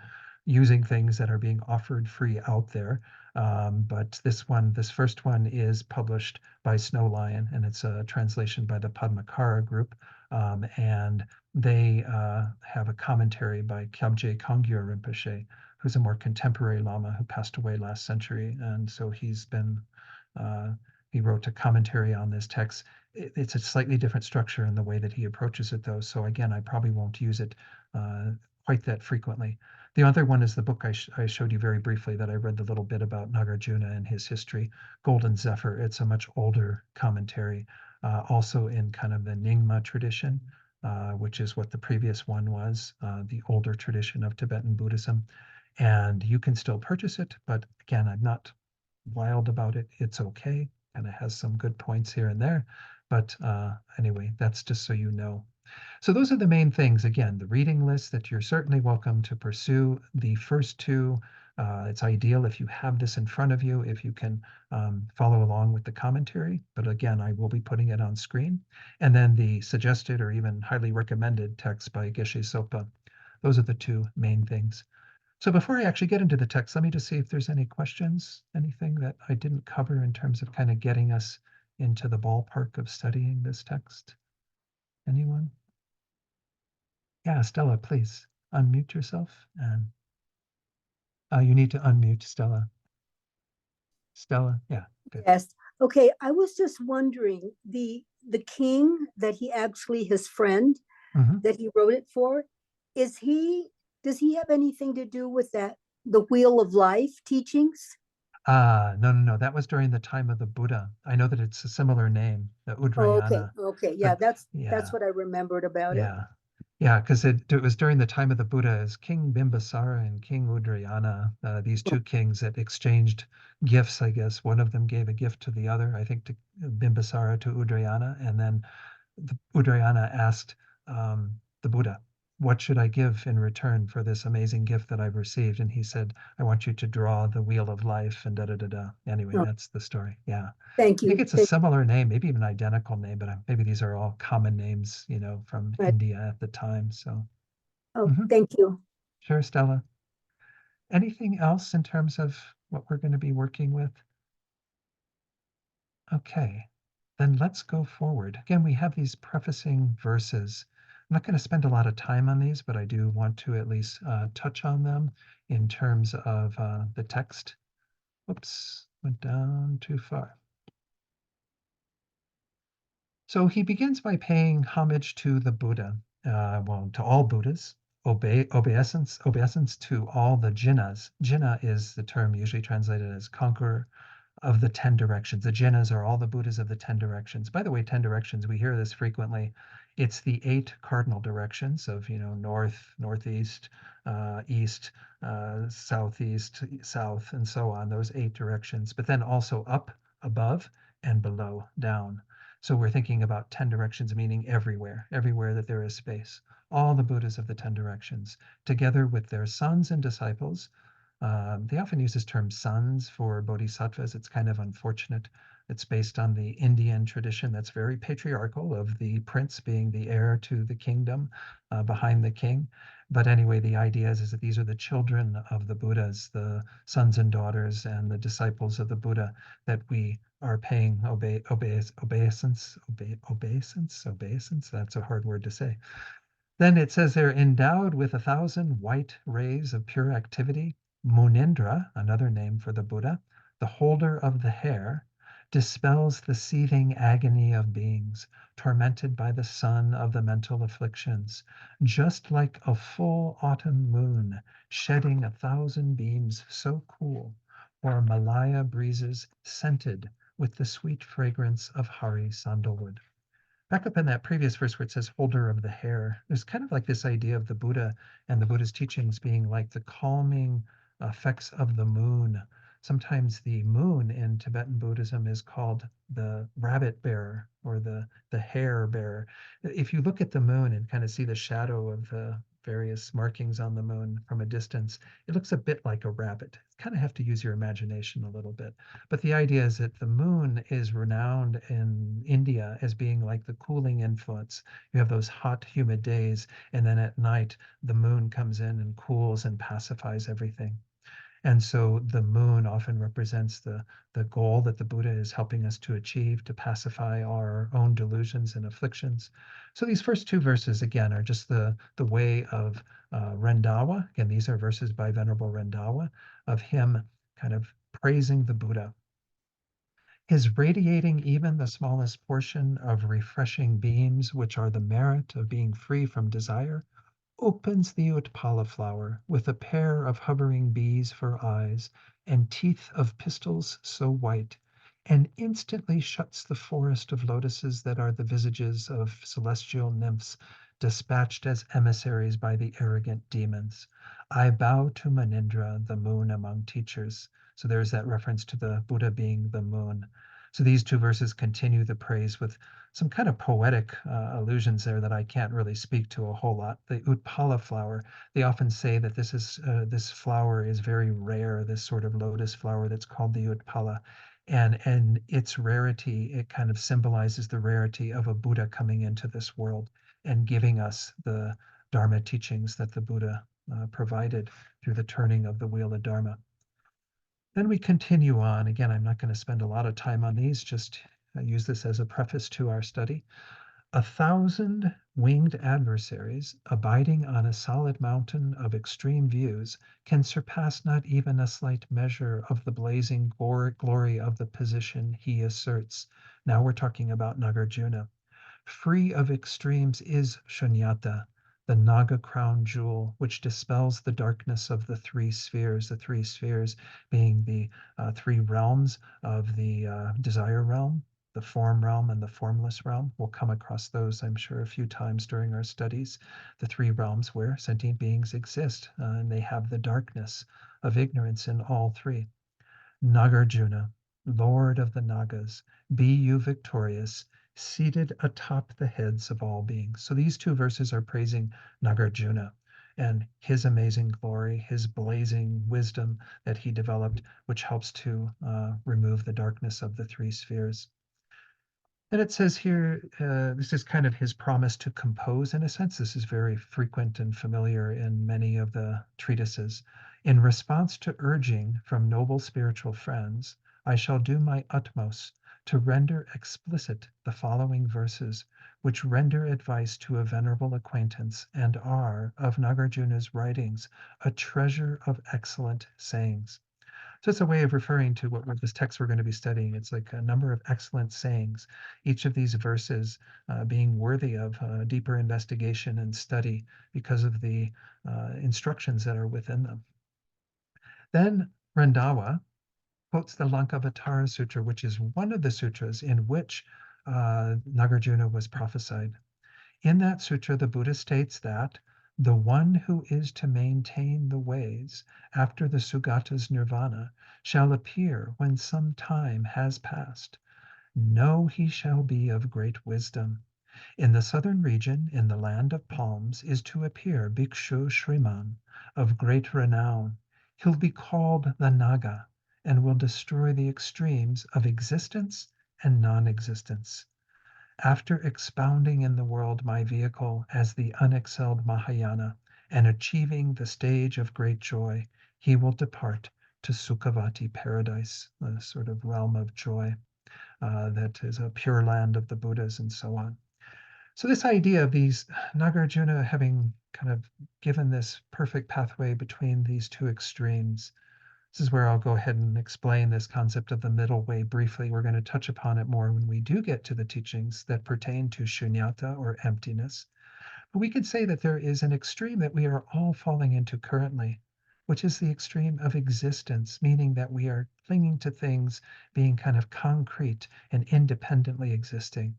using things that are being offered free out there. But this first one is published by Snow Lion, and it's a translation by the Padmakara group. And they have a commentary by Kyabje Kangyo Rinpoche, who's a more contemporary Lama who passed away last century. And so uh, he wrote a commentary on this text. It's a slightly different structure in the way that he approaches it, though. So again, I probably won't use it quite that frequently. The other one is the book I showed you very briefly that I read the little bit about Nagarjuna and his history, Golden Zephyr. It's a much older commentary, also in kind of the Nyingma tradition, which is what the previous one was, the older tradition of Tibetan Buddhism. And you can still purchase it, but again, I'm not wild about it. It's okay. Kind of has some good points here and there. But anyway, that's just so you know. So those are the main things. Again, the reading list that you're certainly welcome to pursue. The first two, it's ideal if you have this in front of you, if you can follow along with the commentary. But again, I will be putting it on screen. And then the suggested or even highly recommended text by Geshe Sopa. Those are the two main things. So before I actually get into the text, let me just see if there's any questions, anything that I didn't cover in terms of kind of getting us into the ballpark of studying this text. Anyone? Yeah, Stella, please unmute yourself. And you need to unmute Stella. Stella, yeah, good. Yes. Okay. I was just wondering, the king that he actually, his friend Mhm. that he wrote it for, does he have anything to do with that, the Wheel of Life teachings? No, no, no. That was during the time of the Buddha. I know that it's a similar name, the Oh, okay. Udrayana, Okay. Yeah, but that's yeah, what I remembered about it. yeah. Yeah, because it was during the time of the Buddha as King Bimbisara and King Udrayana, these two kings that exchanged gifts, I guess. One of them gave a gift to the other, I think to Bimbisara to Udrayana, and then Udrayana asked the Buddha, "What should I give in return for this amazing gift that I've received?" And he said, "I want you to draw the wheel of life," and da da da da. Anyway, Oh, that's the story. Yeah. thank I think you. it's a similar name, maybe even identical name, but maybe these are all common names, from Right. India at the time. So, Oh, mhm. thank you. Sure, Stella. Anything else in terms of what we're going to be working with? Okay, then let's go forward. Again, we have these prefacing verses. I'm not going to spend a lot of time on these, but I do want to at least touch on them in terms of the text. Whoops, went down too far. So he begins by paying homage to the Buddha, well, to all Buddhas, obeisance to all the jhinas. Jhina is the term usually translated as conqueror of the 10 directions. The jhinas are all the Buddhas of the 10 directions. By the way, 10 directions, we hear this frequently. It's the 8 cardinal directions of, north, northeast, east, southeast, south, and so on, those 8 directions, but then also up, above, and below, down. So we're thinking about 10 directions, meaning everywhere, everywhere that there is space. All the Buddhas of the 10 directions, together with their sons and disciples. They often use this term sons for bodhisattvas. It's kind of unfortunate. It's based on the Indian tradition that's very patriarchal of the prince being the heir to the kingdom behind the king. But anyway, the idea is that these are the children of the Buddhas, the sons and daughters and the disciples of the Buddha that we are paying obeisance. That's a hard word to say. Then it says they're endowed with 1,000 white rays of pure activity. Munindra, another name for the Buddha, the holder of the hair, dispels the seething agony of beings tormented by the sun of the mental afflictions, just like a full autumn moon shedding 1,000 beams so cool, or Malaya breezes scented with the sweet fragrance of Hari sandalwood. Back up in that previous verse where it says holder of the hair, there's kind of like this idea of the Buddha and the Buddha's teachings being like the calming effects of the moon. Sometimes the moon in Tibetan Buddhism is called the rabbit bearer or the hair bearer. If you look at the moon and kind of see the shadow of the various markings on the moon from a distance, it looks a bit like a rabbit. You kind of have to use your imagination a little bit. But the idea is that the moon is renowned in India as being like the cooling influence. You have those hot, humid days, and then at night, the moon comes in and cools and pacifies everything. And so the moon often represents the goal that the Buddha is helping us to achieve, to pacify our own delusions and afflictions. So these first two verses, again, are just the way of Rendawa. Again, these are verses by Venerable Rendawa of him kind of praising the Buddha. His radiating even the smallest portion of refreshing beams, which are the merit of being free from desire, opens the Utpala flower with a pair of hovering bees for eyes and teeth of pistils so white, and instantly shuts the forest of lotuses that are the visages of celestial nymphs dispatched as emissaries by the arrogant demons. I bow to Manindra, the moon among teachers. So there's that reference to the Buddha being the moon. So these two verses continue the praise with some kind of poetic allusions there that I can't really speak to a whole lot. The Utpala flower, they often say that this flower is very rare, this sort of lotus flower that's called the Utpala. And its rarity, it kind of symbolizes the rarity of a Buddha coming into this world and giving us the Dharma teachings that the Buddha provided through the turning of the wheel of Dharma. Then we continue on. Again, I'm not going to spend a lot of time on these, just use this as a preface to our study. 1,000 winged adversaries, abiding on a solid mountain of extreme views, can surpass not even a slight measure of the blazing glory of the position he asserts. Now we're talking about Nagarjuna. Free of extremes is Shunyata, the Naga crown jewel, which dispels the darkness of the three spheres being the three realms of the desire realm, the form realm, and the formless realm. We'll come across those, I'm sure, a few times during our studies. The three realms where sentient beings exist, and they have the darkness of ignorance in all three. Nagarjuna, Lord of the Nagas, be you victorious, seated atop the heads of all beings. So these two verses are praising Nagarjuna and his amazing glory, his blazing wisdom that he developed, which helps to remove the darkness of the three spheres. And it says here, this is kind of his promise to compose in a sense. This is very frequent and familiar in many of the treatises. In response to urging from noble spiritual friends, I shall do my utmost to render explicit the following verses, which render advice to a venerable acquaintance and are, of Nagarjuna's writings, a treasure of excellent sayings. So it's a way of referring to what this text we're going to be studying. It's like a number of excellent sayings, each of these verses being worthy of deeper investigation and study because of the instructions that are within them. Then Randawa quotes the Lankavatara Sutra, which is one of the sutras in which Nagarjuna was prophesied. In that sutra, the Buddha states that the one who is to maintain the ways after the Sugata's nirvana shall appear when some time has passed. No, he shall be of great wisdom. In the southern region, in the land of palms, is to appear Bhikshu Shriman of great renown. He'll be called the Naga and will destroy the extremes of existence and non-existence. After expounding in the world my vehicle as the unexcelled Mahayana and achieving the stage of great joy, he will depart to Sukhavati paradise, a sort of realm of joy that is a pure land of the Buddhas and so on. So this idea of these Nagarjuna having kind of given this perfect pathway between these two extremes, this is where I'll go ahead and explain this concept of the middle way briefly. We're going to touch upon it more when we do get to the teachings that pertain to shunyata or emptiness. But we could say that there is an extreme that we are all falling into currently, which is the extreme of existence, meaning that we are clinging to things being kind of concrete and independently existing,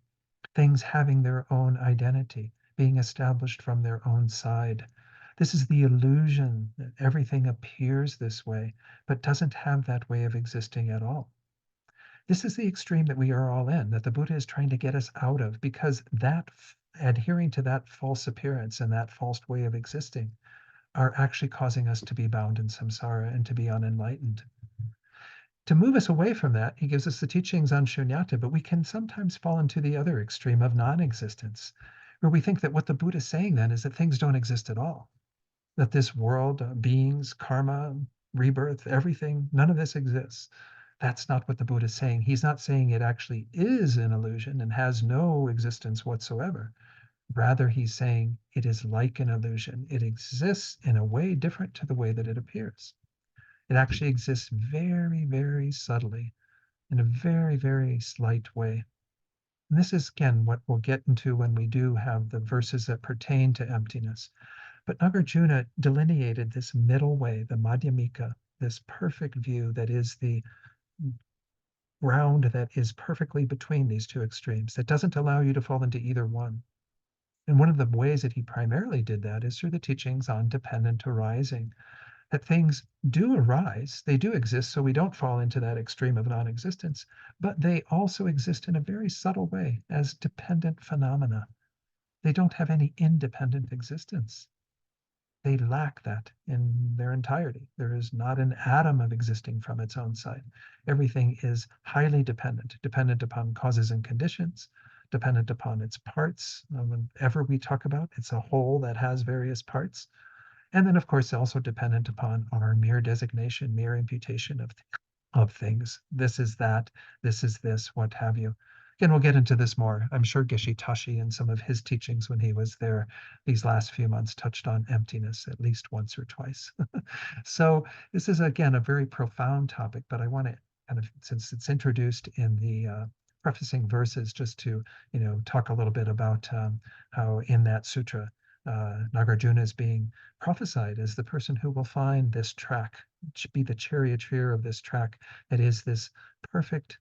things having their own identity, being established from their own side. This is the illusion that everything appears this way, but doesn't have that way of existing at all. This is the extreme that we are all in, that the Buddha is trying to get us out of, because adhering to that false appearance and that false way of existing are actually causing us to be bound in samsara and to be unenlightened. To move us away from that, he gives us the teachings on shunyata, but we can sometimes fall into the other extreme of non-existence, where we think that what the Buddha is saying then is that things don't exist at all, that this world, beings, karma, rebirth, everything, none of this exists. That's not what the Buddha is saying. He's not saying it actually is an illusion and has no existence whatsoever. Rather, he's saying it is like an illusion. It exists in a way different to the way that it appears. It actually exists very, very subtly, in a very, very slight way. And this is, again, what we'll get into when we do have the verses that pertain to emptiness. But Nagarjuna delineated this middle way, the Madhyamika, this perfect view that is the ground that is perfectly between these two extremes, that doesn't allow you to fall into either one. And one of the ways that he primarily did that is through the teachings on dependent arising, that things do arise, they do exist, so we don't fall into that extreme of non-existence, but they also exist in a very subtle way as dependent phenomena. They don't have any independent existence. They lack that in their entirety. There is not an atom of existing from its own side. Everything is highly dependent, dependent upon causes and conditions, dependent upon its parts. Whenever we talk about, it's a whole that has various parts. And then, of course, also dependent upon our mere designation, mere imputation of things. This is that, this is this, what have you. Again, we'll get into this more. I'm sure Geshe Tashi in some of his teachings when he was there these last few months touched on emptiness at least once or twice. So this is, again, a very profound topic, but I want to kind of, since it's introduced in the prefacing verses, just to, talk a little bit about how in that sutra, Nagarjuna is being prophesied as the person who will find this track, be the charioteer of this track that is this perfect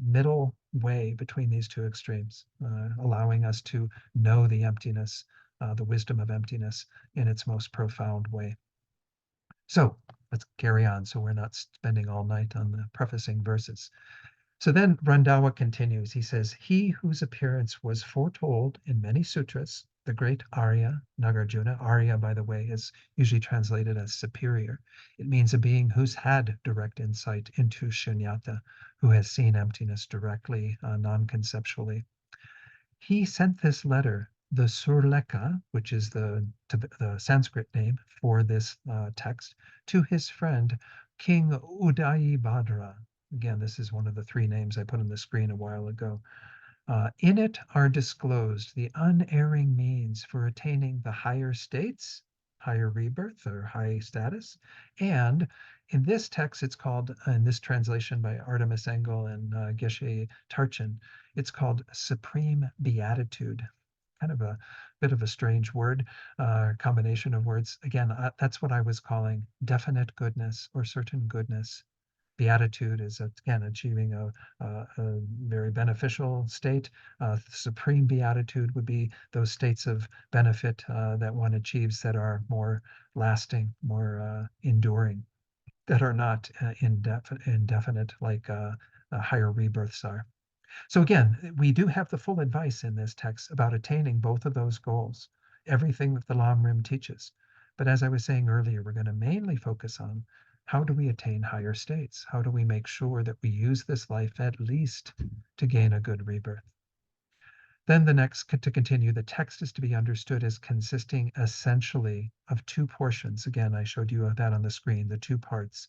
middle way between these two extremes, allowing us to know the emptiness, the wisdom of emptiness in its most profound way. So let's carry on so we're not spending all night on the prefacing verses. So then Randawa continues. He says, he whose appearance was foretold in many sutras, the great Arya, Nagarjuna. Arya, by the way, is usually translated as superior. It means a being who's had direct insight into shunyata, who has seen emptiness directly, non-conceptually. He sent this letter, the Surleka, which is the Sanskrit name for this text, to his friend, King Udayibhadra. Again, this is one of the three names I put on the screen a while ago. In it are disclosed the unerring means for attaining the higher states, higher rebirth or high status. And in this text, it's called, in this translation by Artemis Engel and Geshe Tarchin, it's called Supreme Beatitude. Kind of a bit of a strange word, combination of words. Again, that's what I was calling definite goodness or certain goodness. Beatitude is, again, achieving a very beneficial state. Supreme beatitude would be those states of benefit that one achieves that are more lasting, more enduring, that are not indefinite like higher rebirths are. So again, we do have the full advice in this text about attaining both of those goals, everything that the Lam Rim teaches. But as I was saying earlier, we're going to mainly focus on How do we attain higher states? How do we make sure that we use this life at least to gain a good rebirth? Then the next, to continue, the text is to be understood as consisting essentially of two portions. Again, I showed you that on the screen, the two parts.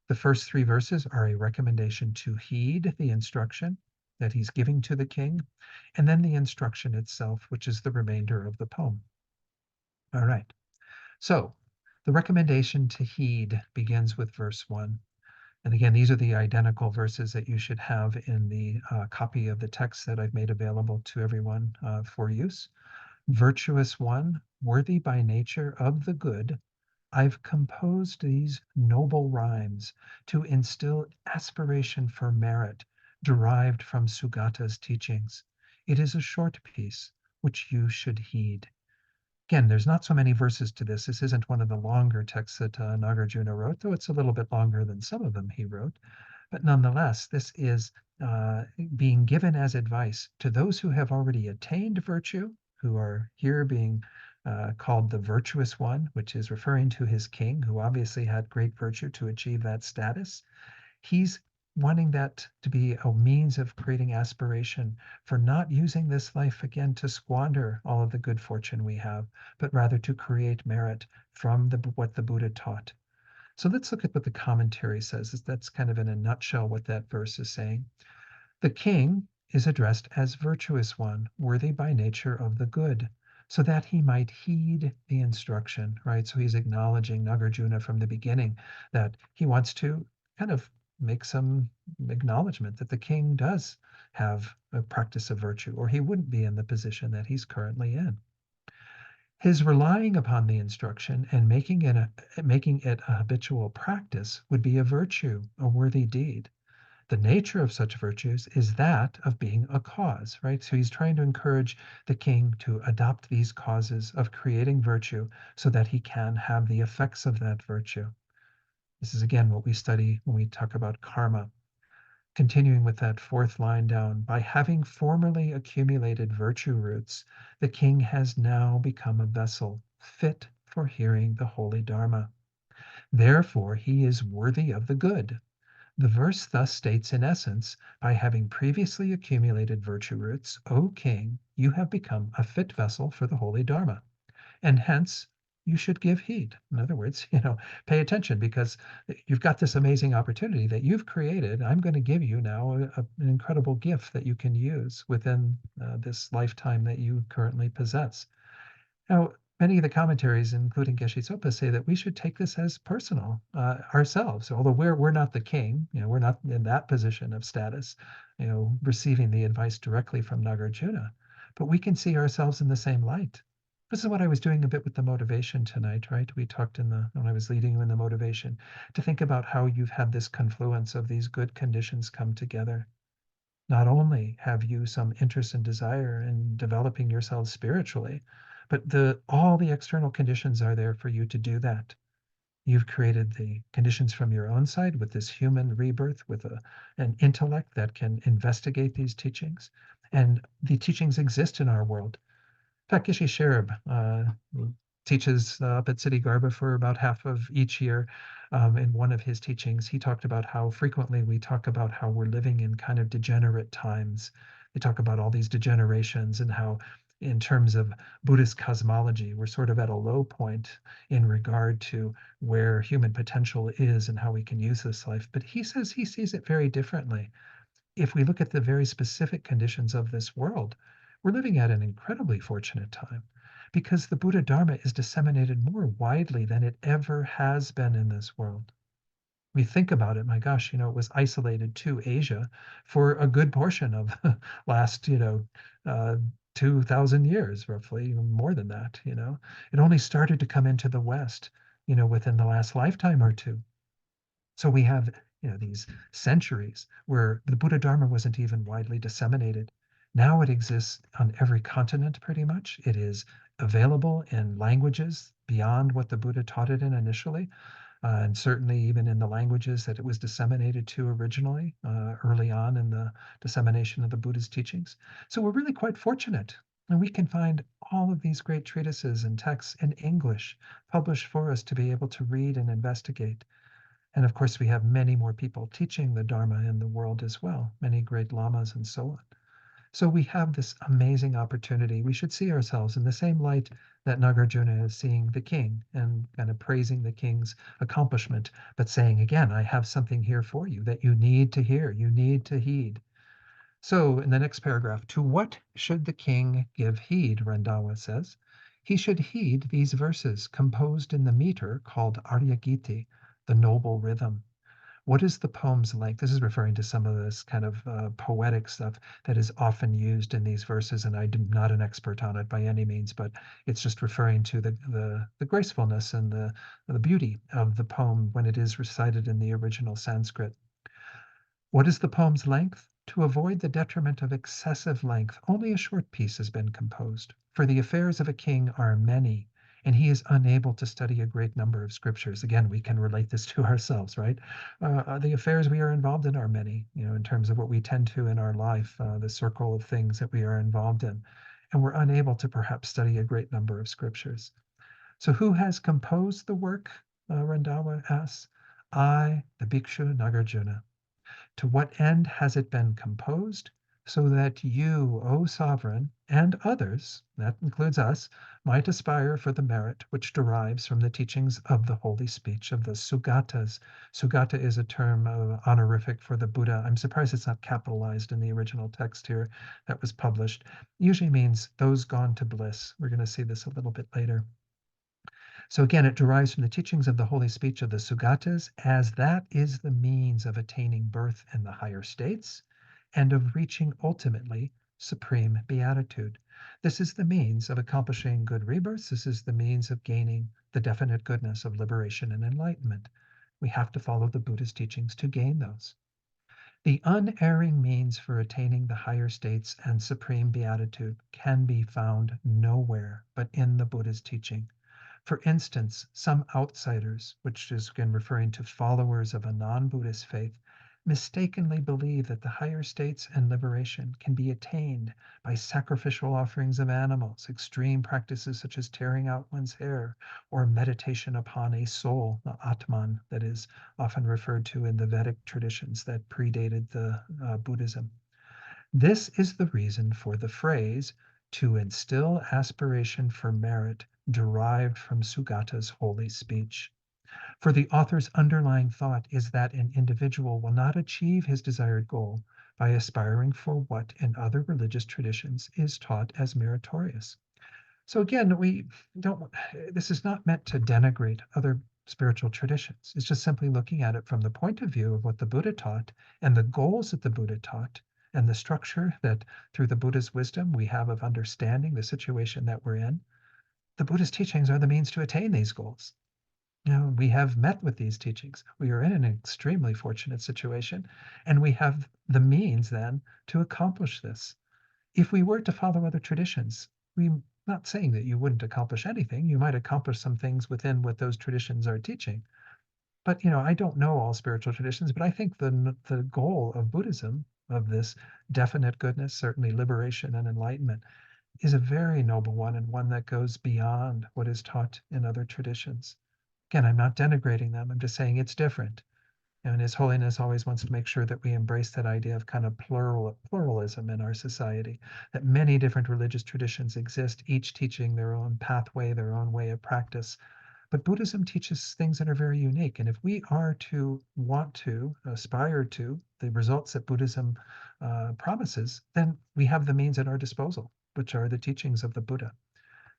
The first three verses are a recommendation to heed the instruction that he's giving to the king, and then the instruction itself, which is the remainder of the poem. All right. So the recommendation to heed begins with verse 1. And again, these are the identical verses that you should have in the copy of the text that I've made available to everyone for use. Virtuous one, worthy by nature of the good, I've composed these noble rhymes to instill aspiration for merit derived from Sugata's teachings. It is a short piece which you should heed. Again, there's not so many verses to this. This isn't one of the longer texts that Nagarjuna wrote, though it's a little bit longer than some of them he wrote. But nonetheless, this is being given as advice to those who have already attained virtue, who are here being called the virtuous one, which is referring to his king, who obviously had great virtue to achieve that status. He's wanting that to be a means of creating aspiration for not using this life again to squander all of the good fortune we have, but rather to create merit from what the Buddha taught. So let's look at what the commentary says. That's kind of in a nutshell what that verse is saying. The king is addressed as virtuous one, worthy by nature of the good, so that he might heed the instruction, right? So he's acknowledging Nagarjuna from the beginning that he wants to kind of make some acknowledgement that the king does have a practice of virtue, or he wouldn't be in the position that he's currently in. His relying upon the instruction and making it a habitual practice would be a virtue, a worthy deed. The nature of such virtues is that of being a cause, right? So he's trying to encourage the king to adopt these causes of creating virtue so that he can have the effects of that virtue. This is again what we study when we talk about karma. Continuing with that fourth line down, by having formerly accumulated virtue roots, the king has now become a vessel fit for hearing the holy Dharma. Therefore, he is worthy of the good. The verse thus states in essence, by having previously accumulated virtue roots, O king, you have become a fit vessel for the holy Dharma, and hence you should give heed. In other words, pay attention because you've got this amazing opportunity that you've created. I'm going to give you now an incredible gift that you can use within this lifetime that you currently possess. Now, many of the commentaries, including Geshe Tsopa, say that we should take this as personal ourselves. Although we're not the king, we're not in that position of status, receiving the advice directly from Nagarjuna, but we can see ourselves in the same light. This is what I was doing a bit with the motivation tonight, right? We talked when I was leading you in the motivation to think about how you've had this confluence of these good conditions come together. Not only have you some interest and desire in developing yourselves spiritually, but all the external conditions are there for you to do that. You've created the conditions from your own side with this human rebirth, with an intellect that can investigate these teachings. And the teachings exist in our world. In fact, Geshe Sherab teaches up at City Garba for about half of each year. In one of his teachings, he talked about how frequently we talk about how we're living in kind of degenerate times. They talk about all these degenerations and how, in terms of Buddhist cosmology, we're sort of at a low point in regard to where human potential is and how we can use this life. But he says he sees it very differently. If we look at the very specific conditions of this world, we're living at an incredibly fortunate time because the Buddha Dharma is disseminated more widely than it ever has been in this world. We think about it, my gosh, it was isolated to Asia for a good portion of the last, 2,000 years, roughly, even more than that. It only started to come into the West, within the last lifetime or two. So we have, these centuries where the Buddha Dharma wasn't even widely disseminated. Now it exists on every continent pretty much. It is available in languages beyond what the Buddha taught it in initially, and certainly even in the languages that it was disseminated to originally, early on in the dissemination of the Buddha's teachings. So we're really quite fortunate. And we can find all of these great treatises and texts in English published for us to be able to read and investigate. And of course, we have many more people teaching the Dharma in the world as well, many great lamas and so on. So we have this amazing opportunity. We should see ourselves in the same light that Nagarjuna is seeing the king and kind of praising the king's accomplishment, but saying, again, I have something here for you that you need to hear, you need to heed. So in the next paragraph, to what should the king give heed, Randawa says? He should heed these verses composed in the meter called Aryagiti, the noble rhythm. What is the poem's length? This is referring to some of this kind of poetic stuff that is often used in these verses, and I'm not an expert on it by any means, but it's just referring to the gracefulness and the beauty of the poem when it is recited in the original Sanskrit. What is the poem's length? To avoid the detriment of excessive length, only a short piece has been composed. For the affairs of a king are many, and he is unable to study a great number of scriptures. Again, we can relate this to ourselves, right? The affairs we are involved in are many, in terms of what we tend to in our life, the circle of things that we are involved in. And we're unable to perhaps study a great number of scriptures. So who has composed the work? Randawa asks. I, the Bhikshu Nagarjuna. To what end has it been composed? So that you, O sovereign, and others, that includes us, might aspire for the merit which derives from the teachings of the holy speech of the Sugatas. Sugata is a term honorific for the Buddha. I'm surprised it's not capitalized in the original text here that was published. It usually means those gone to bliss. We're going to see this a little bit later. So again, it derives from the teachings of the holy speech of the Sugatas, as that is the means of attaining birth in the higher states and of reaching ultimately supreme beatitude. This is the means of accomplishing good rebirths. This is the means of gaining the definite goodness of liberation and enlightenment. We have to follow the Buddha's teachings to gain those. The unerring means for attaining the higher states and supreme beatitude can be found nowhere but in the Buddha's teaching. For instance, some outsiders, which is again referring to followers of a non-Buddhist faith, mistakenly believe that the higher states and liberation can be attained by sacrificial offerings of animals, extreme practices such as tearing out one's hair, or meditation upon a soul, the Atman, that is often referred to in the Vedic traditions that predated the Buddhism. This is the reason for the phrase, to instill aspiration for merit derived from Sugata's holy speech. For the author's underlying thought is that an individual will not achieve his desired goal by aspiring for what in other religious traditions is taught as meritorious. So again, we don't, this is not meant to denigrate other spiritual traditions. It's just simply looking at it from the point of view of what the Buddha taught and the goals that the Buddha taught and the structure that through the Buddha's wisdom we have of understanding the situation that we're in. The Buddha's teachings are the means to attain these goals. We have met with these teachings. We are in an extremely fortunate situation, and we have the means then to accomplish this. If we were to follow other traditions, we're not saying that you wouldn't accomplish anything. You might accomplish some things within what those traditions are teaching. But I don't know all spiritual traditions, but I think the goal of Buddhism, of this definite goodness, certainly liberation and enlightenment, is a very noble one and one that goes beyond what is taught in other traditions. Again, I'm not denigrating them. I'm just saying it's different. And His Holiness always wants to make sure that we embrace that idea of kind of pluralism in our society, that many different religious traditions exist, each teaching their own pathway, their own way of practice. But Buddhism teaches things that are very unique. And if we are to want to aspire to the results that Buddhism promises, then we have the means at our disposal, which are the teachings of the Buddha.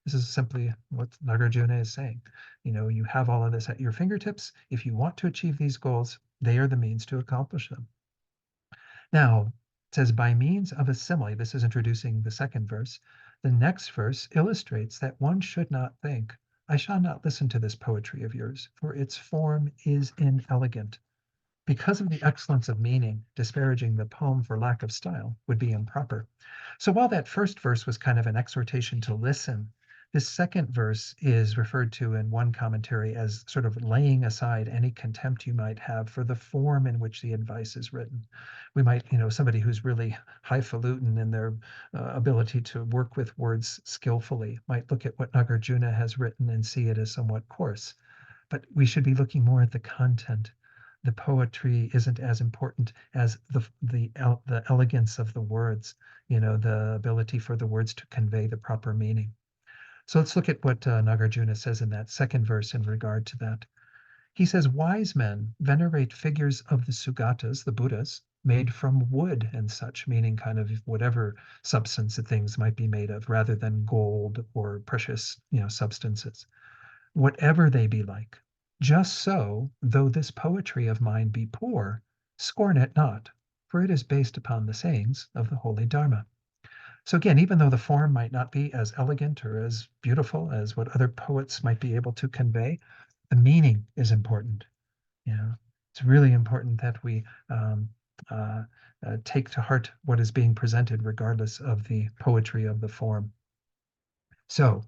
This is simply what Nagarjuna is saying. You have all of this at your fingertips. If you want to achieve these goals, they are the means to accomplish them. Now, it says, by means of a simile, this is introducing the second verse. The next verse illustrates that one should not think, I shall not listen to this poetry of yours, for its form is inelegant. Because of the excellence of meaning, disparaging the poem for lack of style would be improper. So while that first verse was kind of an exhortation to listen, this second verse is referred to in one commentary as sort of laying aside any contempt you might have for the form in which the advice is written. We might, somebody who's really highfalutin in their ability to work with words skillfully might look at what Nagarjuna has written and see it as somewhat coarse. But we should be looking more at the content. the poetry isn't as important as the elegance of the words, the ability for the words to convey the proper meaning. So let's look at what Nagarjuna says in that second verse in regard to that. He says, wise men venerate figures of the Sugatas, the Buddhas, made from wood and such, meaning kind of whatever substance that things might be made of, rather than gold or precious, substances, whatever they be like. Just so, though this poetry of mine be poor, scorn it not, for it is based upon the sayings of the holy Dharma. So again, even though the form might not be as elegant or as beautiful as what other poets might be able to convey, the meaning is important. It's really important that we uh, take to heart what is being presented, regardless of the poetry of the form. So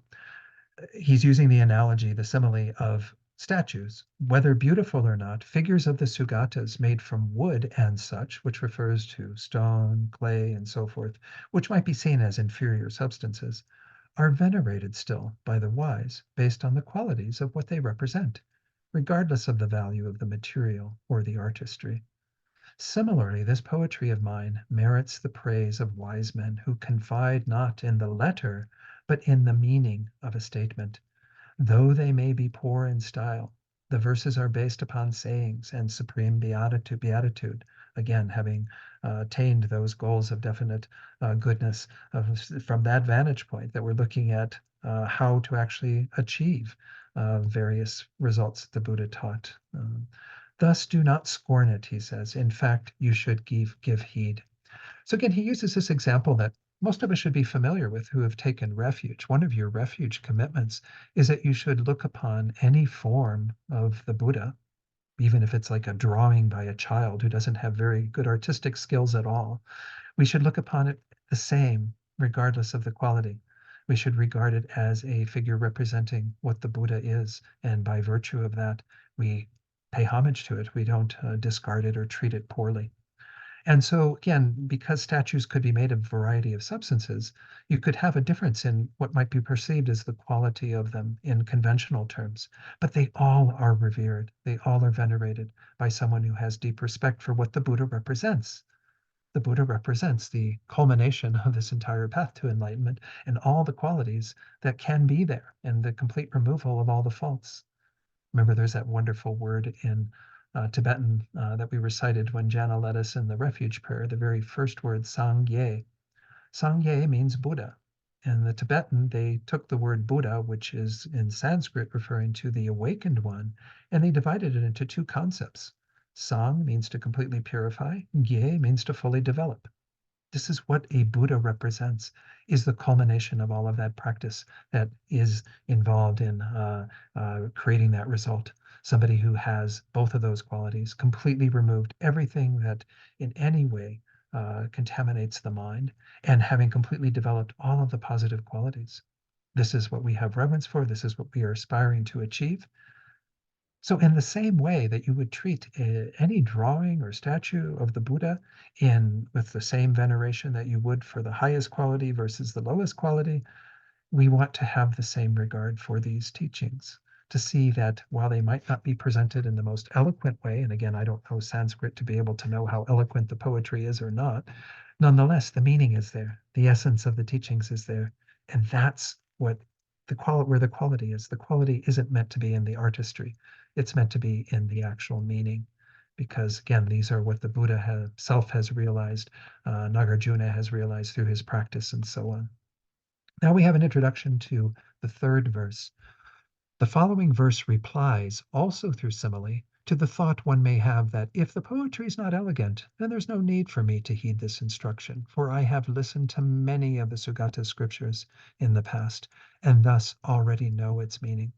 he's using the analogy, the simile of statues, whether beautiful or not, figures of the Sugatas made from wood and such, which refers to stone, clay, and so forth, which might be seen as inferior substances, are venerated still by the wise based on the qualities of what they represent, regardless of the value of the material or the artistry. Similarly, this poetry of mine merits the praise of wise men who confide not in the letter, but in the meaning of a statement. Though they may be poor in style, the verses are based upon sayings and supreme beatitude. Again, having attained those goals of definite goodness from that vantage point that we're looking at how to actually achieve various results the Buddha taught. Thus, do not scorn it, he says. In fact, you should give heed. So again, he uses this example that most of us should be familiar with who have taken refuge. One of your refuge commitments is that you should look upon any form of the Buddha, even if it's like a drawing by a child who doesn't have very good artistic skills at all. We should look upon it the same, regardless of the quality. We should regard it as a figure representing what the Buddha is. And by virtue of that, we pay homage to it. We don't discard it or treat it poorly. And so, again, because statues could be made of a variety of substances, you could have a difference in what might be perceived as the quality of them in conventional terms. But they all are revered, they all are venerated by someone who has deep respect for what the Buddha represents. The Buddha represents the culmination of this entire path to enlightenment and all the qualities that can be there and the complete removal of all the faults. Remember, there's that wonderful word in Tibetan that we recited when Jana led us in the refuge prayer, the very first word, Sangye. Sangye means Buddha. In the Tibetan, they took the word Buddha, which is in Sanskrit referring to the awakened one, and they divided it into two concepts. Sang means to completely purify, Gye means to fully develop. This is what a Buddha represents, is the culmination of all of that practice that is involved in creating that result. Somebody who has both of those qualities, completely removed everything that in any way contaminates the mind, and having completely developed all of the positive qualities. This is what we have reverence for. This is what we are aspiring to achieve. So, in the same way that you would treat any drawing or statue of the Buddha with the same veneration that you would for the highest quality versus the lowest quality, we want to have the same regard for these teachings, to see that while they might not be presented in the most eloquent way, and again, I don't know Sanskrit to be able to know how eloquent the poetry is or not, nonetheless, the meaning is there, the essence of the teachings is there, and that's what where the quality is. The quality isn't meant to be in the artistry; it's meant to be in the actual meaning. Because again, these are what the Buddha himself has realized, Nagarjuna has realized through his practice, and so on. Now we have an introduction to the third verse. The following verse replies, also through simile, to the thought one may have that if the poetry is not elegant, then there's no need for me to heed this instruction, for I have listened to many of the Sugata scriptures in the past, and thus already know its meaning.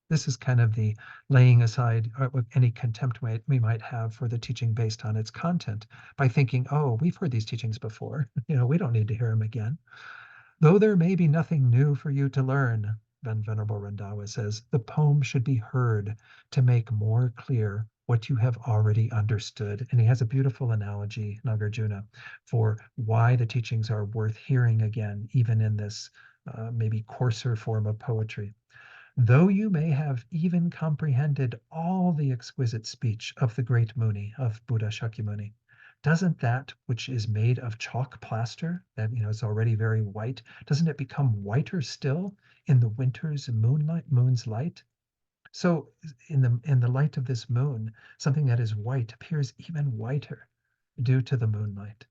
This is kind of the laying aside any contempt we might have for the teaching based on its content by thinking, oh, we've heard these teachings before. We don't need to hear them again. Though there may be nothing new for you to learn, Venerable Randawa says, the poem should be heard to make more clear what you have already understood. And he has a beautiful analogy, Nagarjuna, for why the teachings are worth hearing again, even in this maybe coarser form of poetry. Though you may have even comprehended all the exquisite speech of the great Muni, of Buddha Shakyamuni, doesn't that which is made of chalk plaster, that is already very white, doesn't it become whiter still in the winter's moon's light? So in the light of this moon, something that is white appears even whiter due to the moonlight.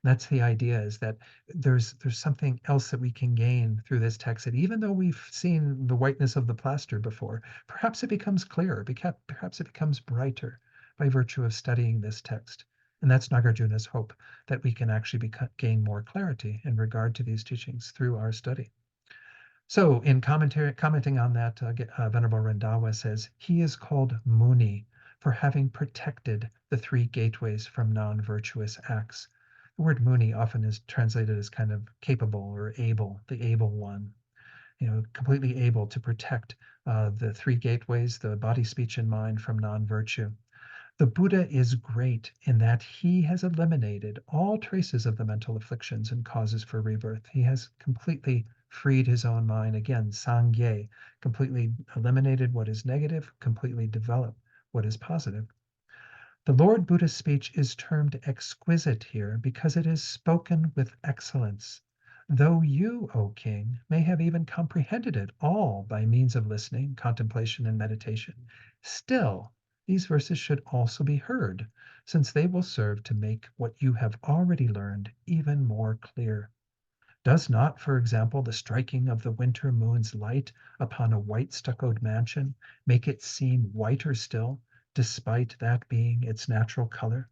That's the idea, is that there's something else that we can gain through this text, that even though we've seen the whiteness of the plaster before, perhaps it becomes clearer, perhaps it becomes brighter by virtue of studying this text. And that's Nagarjuna's hope, that we can actually gain more clarity in regard to these teachings through our study. So in commenting on that, Venerable Rendawa says, he is called Muni for having protected the three gateways from non-virtuous acts. The word Muni often is translated as kind of capable or able, the able one, completely able to protect the three gateways, the body, speech, and mind, from non-virtue. The Buddha is great in that he has eliminated all traces of the mental afflictions and causes for rebirth. He has completely freed his own mind. Again, Sangye, completely eliminated what is negative, completely developed what is positive. The Lord Buddha's speech is termed exquisite here because it is spoken with excellence. Though you, O king, may have even comprehended it all by means of listening, contemplation, and meditation, still these verses should also be heard, since they will serve to make what you have already learned even more clear. Does not, for example, the striking of the winter moon's light upon a white stuccoed mansion make it seem whiter still, despite that being its natural color?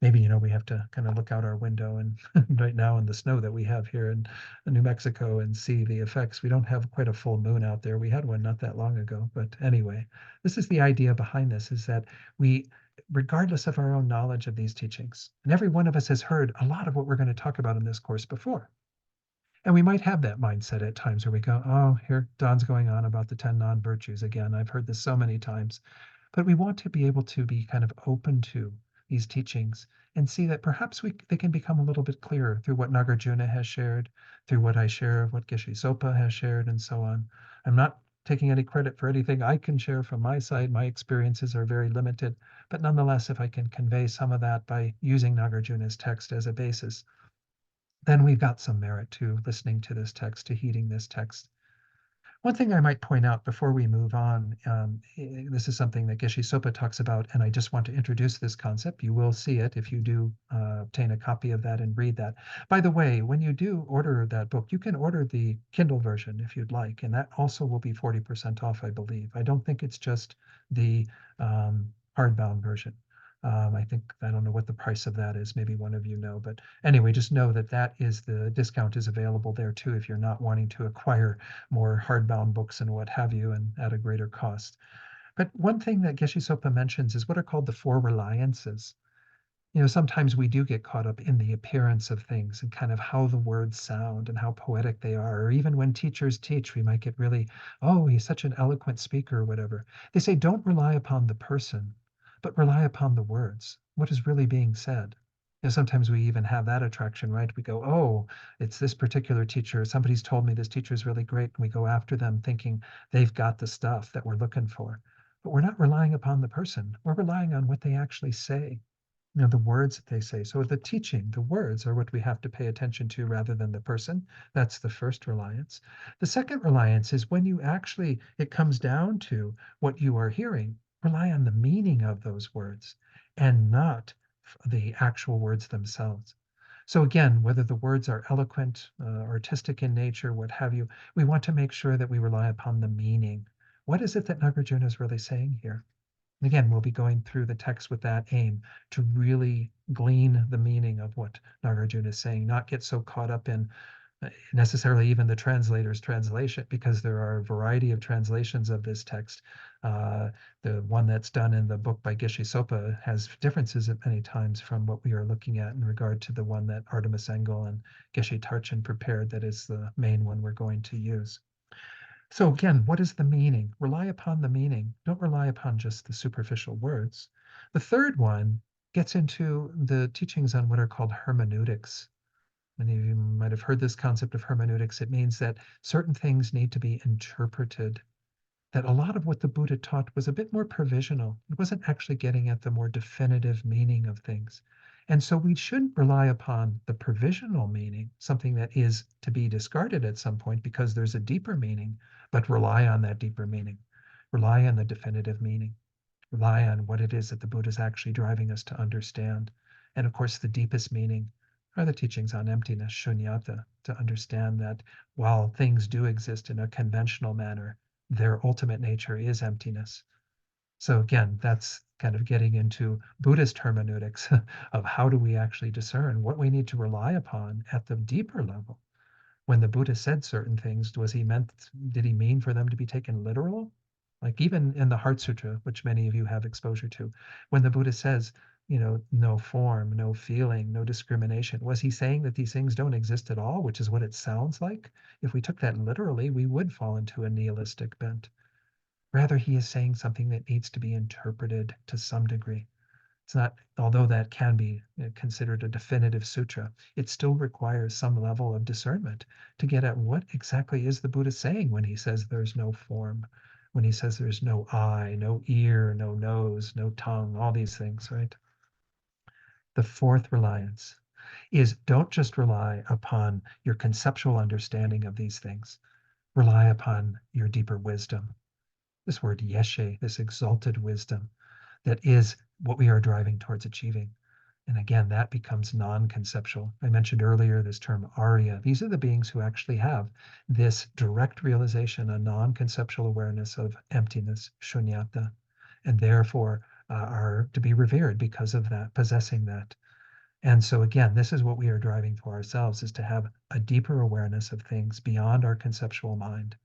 Maybe, we have to kind of look out our window and right now in the snow that we have here in New Mexico and see the effects. We don't have quite a full moon out there. We had one not that long ago. But anyway, this is the idea behind this, is that we, regardless of our own knowledge of these teachings, and every one of us has heard a lot of what we're going to talk about in this course before. And we might have that mindset at times where we go, oh, here Don's going on about the 10 non-virtues again. I've heard this so many times. But we want to be able to be kind of open to these teachings and see that perhaps they can become a little bit clearer through what Nagarjuna has shared, through what I share, what Geshe Sopa has shared, and so on. I'm not taking any credit for anything I can share from my side. My experiences are very limited, but nonetheless, if I can convey some of that by using Nagarjuna's text as a basis, then we've got some merit to listening to this text, to heeding this text. One thing I might point out before we move on, this is something that Geshe Sopa talks about, and I just want to introduce this concept. You will see it if you do obtain a copy of that and read that. By the way, when you do order that book, you can order the Kindle version if you'd like, and that also will be 40% off, I believe. I don't think it's just the hardbound version. I don't know what the price of that is. Maybe one of you know, but anyway, just know that the discount is available there too if you're not wanting to acquire more hardbound books and what have you, and at a greater cost. But one thing that Geshe Sopa mentions is what are called the four reliances. Sometimes we do get caught up in the appearance of things and kind of how the words sound and how poetic they are. Or even when teachers teach, we might get really, oh, he's such an eloquent speaker or whatever. They say, don't rely upon the person, but rely upon the words, what is really being said. Sometimes we even have that attraction, right? We go, oh, it's this particular teacher. Somebody's told me this teacher is really great. And we go after them thinking they've got the stuff that we're looking for. But we're not relying upon the person. We're relying on what they actually say, the words that they say. So the teaching, the words are what we have to pay attention to rather than the person. That's the first reliance. The second reliance is when it comes down to what you are hearing, rely on the meaning of those words and not the actual words themselves. So again, whether the words are eloquent, artistic in nature, what have you, we want to make sure that we rely upon the meaning. What is it that Nagarjuna is really saying here? Again, we'll be going through the text with that aim, to really glean the meaning of what Nagarjuna is saying, not get so caught up in necessarily even the translator's translation, because there are a variety of translations of this text. The one that's done in the book by Geshe Sopa has differences at many times from what we are looking at in regard to the one that Artemis Engel and Geshe Tarchin prepared, that is the main one we're going to use. So again, what is the meaning? Rely upon the meaning. Don't rely upon just the superficial words. The third one gets into the teachings on what are called hermeneutics. Many of you might have heard this concept of hermeneutics. It means that certain things need to be interpreted. that a lot of what the Buddha taught was a bit more provisional. It wasn't actually getting at the more definitive meaning of things. And so we shouldn't rely upon the provisional meaning, something that is to be discarded at some point because there's a deeper meaning, but rely on that deeper meaning, rely on the definitive meaning, rely on what it is that the Buddha is actually driving us to understand. And of course, the deepest meaning are the teachings on emptiness, shunyata, to understand that while things do exist in a conventional manner, their ultimate nature is emptiness. So again, that's kind of getting into Buddhist hermeneutics of how do we actually discern what we need to rely upon at the deeper level. When the Buddha said certain things, did he mean for them to be taken literal? Like even in the Heart Sutra, which many of you have exposure to, when the Buddha says, no form, no feeling, no discrimination, was he saying that these things don't exist at all, which is what it sounds like? If we took that literally, we would fall into a nihilistic bent. Rather, he is saying something that needs to be interpreted to some degree. It's not, although that can be considered a definitive sutra, it still requires some level of discernment to get at what exactly is the Buddha saying when he says there's no form, when he says there's no eye, no ear, no nose, no tongue, all these things, right? The fourth reliance is don't just rely upon your conceptual understanding of these things, rely upon your deeper wisdom. This word yeshe, this exalted wisdom that is what we are driving towards achieving. And again, that becomes non-conceptual. I mentioned earlier this term Arya. These are the beings who actually have this direct realization, a non-conceptual awareness of emptiness, shunyata, and therefore are to be revered because of that, possessing that. And so again, this is what we are driving for ourselves, is to have a deeper awareness of things beyond our conceptual mind.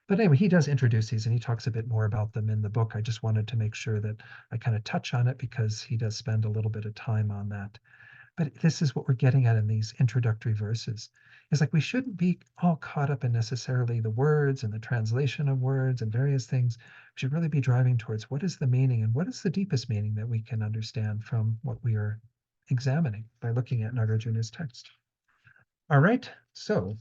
But anyway, he does introduce these and he talks a bit more about them in the book. I just wanted to make sure that I kind of touch on it because he does spend a little bit of time on that. But this is what we're getting at in these introductory verses. It's like we shouldn't be all caught up in necessarily the words and the translation of words and various things. We should really be driving towards what is the meaning and what is the deepest meaning that we can understand from what we are examining by looking at Nagarjuna's text. All right, so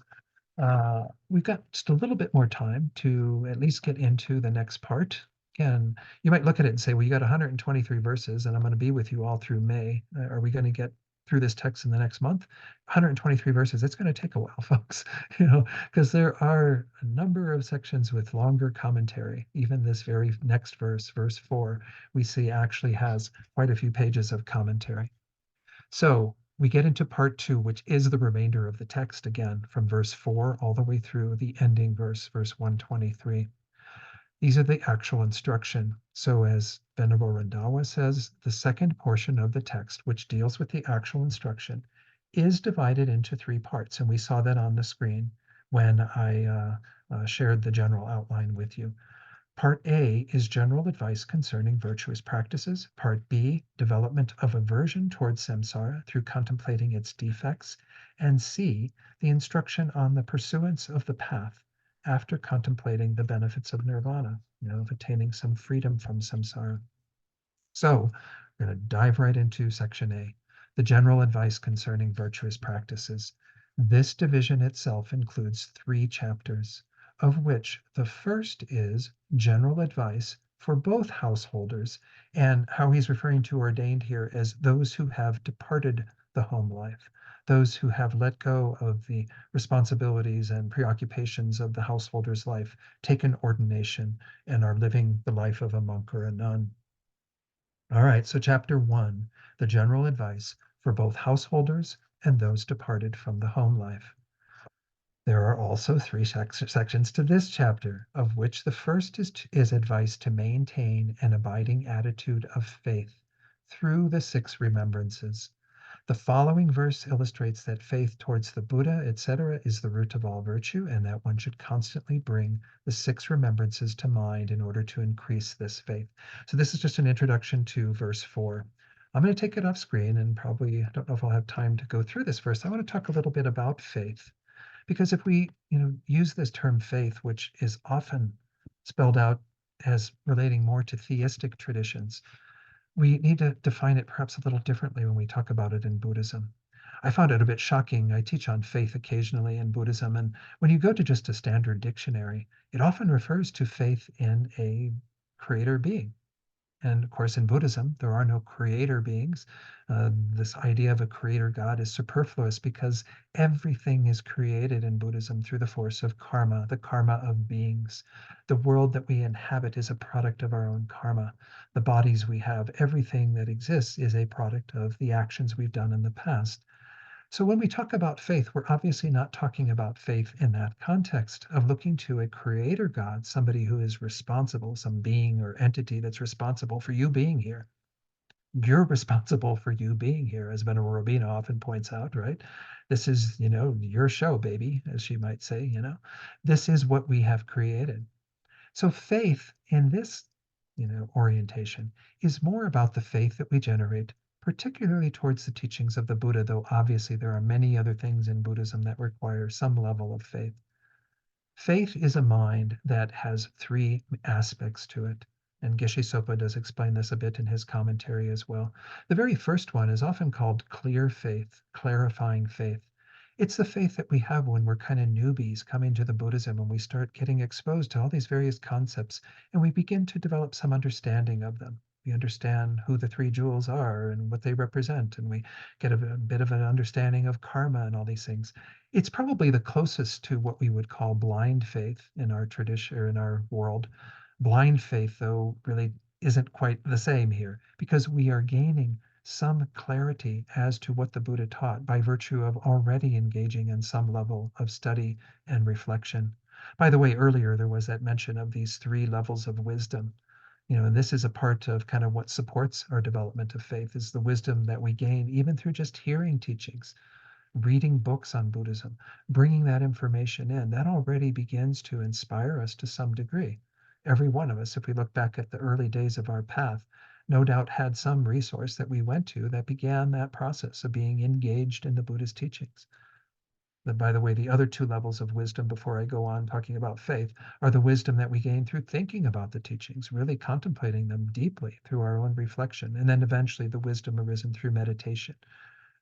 we've got just a little bit more time to at least get into the next part. Again, you might look at it and say, well, you got 123 verses, and I'm going to be with you all through May. Are we going to get through this text in the next month? 123 verses, it's going to take a while, folks, because there are a number of sections with longer commentary. Even this very next verse, verse 4, we see actually has quite a few pages of commentary. So we get into part 2, which is the remainder of the text again, from verse 4 all the way through the ending verse, verse 123. These are the actual instruction. So as Venerable Randawa says, the second portion of the text, which deals with the actual instruction, is divided into 3 parts. And we saw that on the screen when I shared the general outline with you. Part A is general advice concerning virtuous practices. Part B, development of aversion towards samsara through contemplating its defects. And C, the instruction on the pursuance of the path after contemplating the benefits of nirvana, of attaining some freedom from samsara. So we're going to dive right into section A, the general advice concerning virtuous practices. This division itself includes 3 chapters, of which the first is general advice for both householders, and how he's referring to ordained here as those who have departed the home life, those who have let go of the responsibilities and preoccupations of the householder's life, taken ordination, and are living the life of a monk or a nun. All right, so chapter 1, the general advice for both householders and those departed from the home life. There are also 3 sections to this chapter, of which the first is advice to maintain an abiding attitude of faith through the 6 remembrances. The following verse illustrates that faith towards the Buddha, etc., is the root of all virtue, and that one should constantly bring the 6 remembrances to mind in order to increase this faith. So this is just an introduction to verse 4. I'm going to take it off screen and probably, I don't know if I'll have time to go through this verse. I want to talk a little bit about faith. Because if we, use this term faith, which is often spelled out as relating more to theistic traditions, we need to define it perhaps a little differently when we talk about it in Buddhism. I found it a bit shocking. I teach on faith occasionally in Buddhism, and when you go to just a standard dictionary, it often refers to faith in a creator being. And of course, in Buddhism, there are no creator beings. This idea of a creator God is superfluous because everything is created in Buddhism through the force of karma, the karma of beings. The world that we inhabit is a product of our own karma. The bodies we have, everything that exists is a product of the actions we've done in the past. So when we talk about faith, we're obviously not talking about faith in that context of looking to a creator God, somebody who is responsible, some being or entity that's responsible for you being here. You're responsible for you being here, as Venerable Robina often points out, right? This is, your show, baby, as she might say. This is what we have created. So faith in this, orientation is more about the faith that we generate, particularly towards the teachings of the Buddha, though obviously there are many other things in Buddhism that require some level of faith. Faith is a mind that has three aspects to it. And Geshe Sopa does explain this a bit in his commentary as well. The very first one is often called clear faith, clarifying faith. It's the faith that we have when we're kind of newbies coming to the Buddhism and we start getting exposed to all these various concepts and we begin to develop some understanding of them. We understand who the three jewels are and what they represent, and we get a bit of an understanding of karma and all these things. It's probably the closest to what we would call blind faith in our tradition or in our world. Blind faith, though, really isn't quite the same here because we are gaining some clarity as to what the Buddha taught by virtue of already engaging in some level of study and reflection. By the way, earlier there was that mention of these three levels of wisdom. And this is a part of kind of what supports our development of faith is the wisdom that we gain even through just hearing teachings, reading books on Buddhism, bringing that information in. That already begins to inspire us to some degree. Every one of us, if we look back at the early days of our path, no doubt had some resource that we went to that began that process of being engaged in the Buddha's teachings. That, by the way, the other two levels of wisdom before I go on talking about faith are the wisdom that we gain through thinking about the teachings, really contemplating them deeply through our own reflection, and then eventually the wisdom arisen through meditation,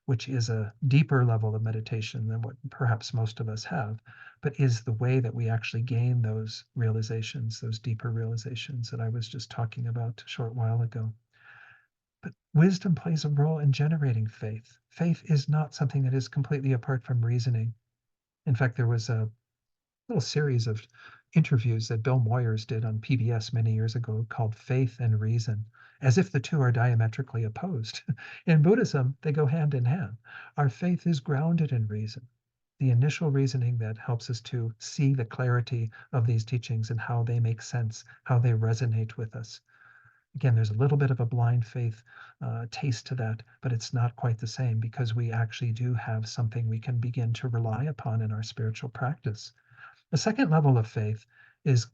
which is a deeper level of meditation than what perhaps most of us have, but is the way that we actually gain those realizations, those deeper realizations that I was just talking about a short while ago. But wisdom plays a role in generating faith. Faith is not something that is completely apart from reasoning. In fact, there was a little series of interviews that Bill Moyers did on PBS many years ago called Faith and Reason, as if the two are diametrically opposed. In Buddhism, they go hand in hand. Our faith is grounded in reason, the initial reasoning that helps us to see the clarity of these teachings and how they make sense, how they resonate with us. Again, there's a little bit of a blind faith taste to that, but it's not quite the same because we actually do have something we can begin to rely upon in our spiritual practice. The second level of faith is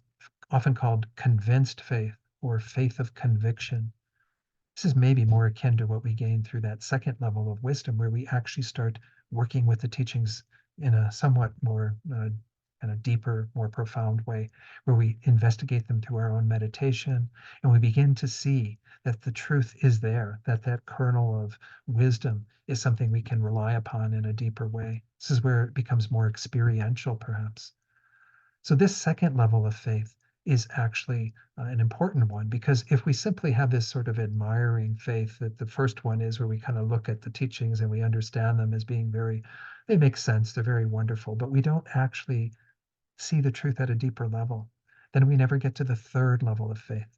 often called convinced faith or faith of conviction. This is maybe more akin to what we gain through that second level of wisdom, where we actually start working with the teachings in a somewhat more kind of deeper, more profound way, where we investigate them through our own meditation and we begin to see that the truth is there, that that kernel of wisdom is something we can rely upon in a deeper way. This is where it becomes more experiential, perhaps. So this second level of faith is actually an important one because if we simply have this sort of admiring faith that the first one is where we kind of look at the teachings and we understand them as being they make sense, they're very wonderful, but we don't actually see the truth at a deeper level, then we never get to the third level of faith.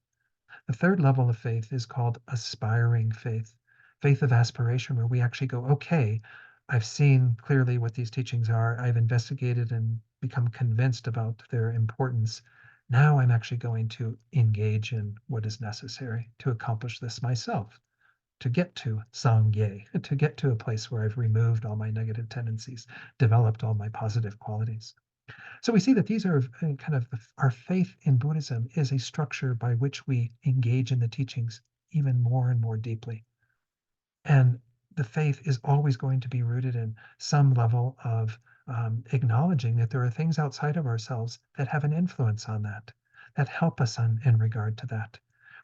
The third level of faith is called aspiring faith, faith of aspiration, where we actually go, okay, I've seen clearly what these teachings are. I've investigated and become convinced about their importance. Now I'm actually going to engage in what is necessary to accomplish this myself, to get to Sangye, to get to a place where I've removed all my negative tendencies, developed all my positive qualities. So we see that these are kind of our faith in Buddhism is a structure by which we engage in the teachings even more and more deeply. And the faith is always going to be rooted in some level of acknowledging that there are things outside of ourselves that have an influence on that help us in regard to that.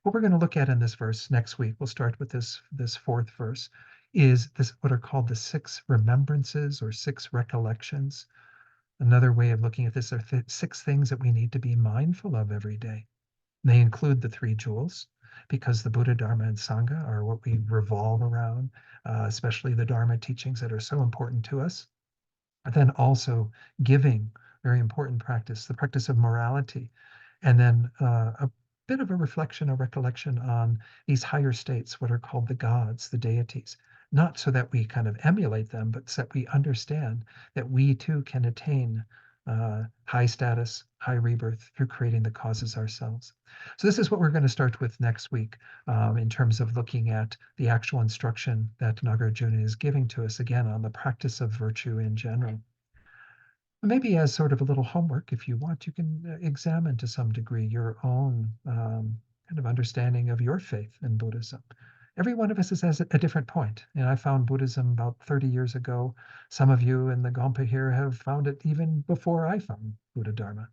What we're going to look at in this verse next week, we'll start with this fourth verse, is this what are called the six remembrances or six recollections. Another way of looking at this are six things that we need to be mindful of every day. They include the three jewels, because the Buddha, Dharma, and Sangha are what we revolve around, especially the Dharma teachings that are so important to us. But then also giving, very important practice, the practice of morality, and then a bit of a reflection, a recollection on these higher states, what are called the gods, the deities, not so that we kind of emulate them, but so that we understand that we too can attain high status, high rebirth through creating the causes ourselves. So this is what we're going to start with next week in terms of looking at the actual instruction that Nagarjuna is giving to us again on the practice of virtue in general. Maybe as sort of a little homework, if you want, you can examine to some degree your own kind of understanding of your faith in Buddhism. Every one of us is at a different point. And I found Buddhism about 30 years ago. Some of you in the Gompa here have found it even before I found Buddha Dharma.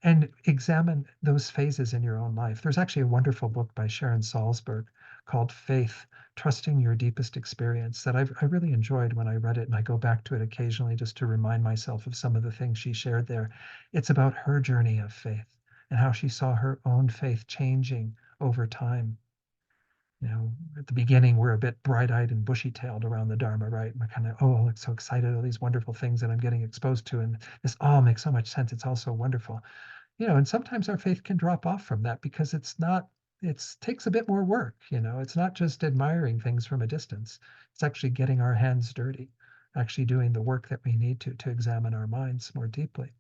And examine those phases in your own life. There's actually a wonderful book by Sharon Salzberg called Faith, Trusting Your Deepest Experience that I really enjoyed when I read it, and I go back to it occasionally just to remind myself of some of the things she shared there. It's about her journey of faith and how she saw her own faith changing over time. You know, at the beginning, we're a bit bright-eyed and bushy-tailed around the Dharma, right? We're kind of, oh, I'm so excited, all these wonderful things that I'm getting exposed to, and this all makes so much sense. It's all so wonderful. And sometimes our faith can drop off from that because it takes a bit more work. It's not just admiring things from a distance. It's actually getting our hands dirty, actually doing the work that we need to examine our minds more deeply.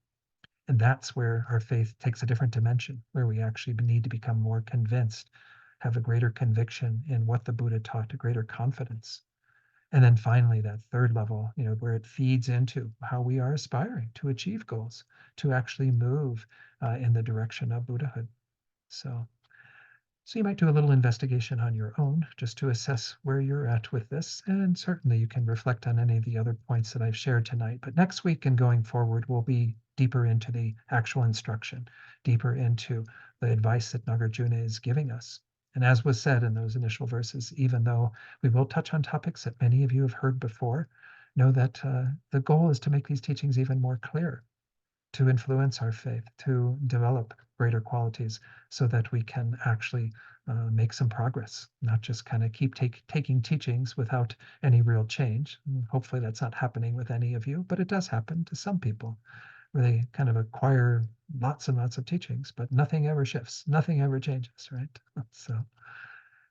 And that's where our faith takes a different dimension, where we actually need to become more convinced, have a greater conviction in what the Buddha taught, a greater confidence. And then finally, that third level, where it feeds into how we are aspiring to achieve goals, to actually move in the direction of Buddhahood. So you might do a little investigation on your own just to assess where you're at with this. And certainly you can reflect on any of the other points that I've shared tonight. But next week and going forward, we'll be deeper into the actual instruction, deeper into the advice that Nagarjuna is giving us. And as was said in those initial verses, even though we will touch on topics that many of you have heard before, know that the goal is to make these teachings even more clear, to influence our faith, to develop greater qualities so that we can actually make some progress, not just kind of keep taking teachings without any real change. And hopefully that's not happening with any of you, but it does happen to some people where they kind of acquire lots and lots of teachings, but nothing ever shifts, nothing ever changes, right? So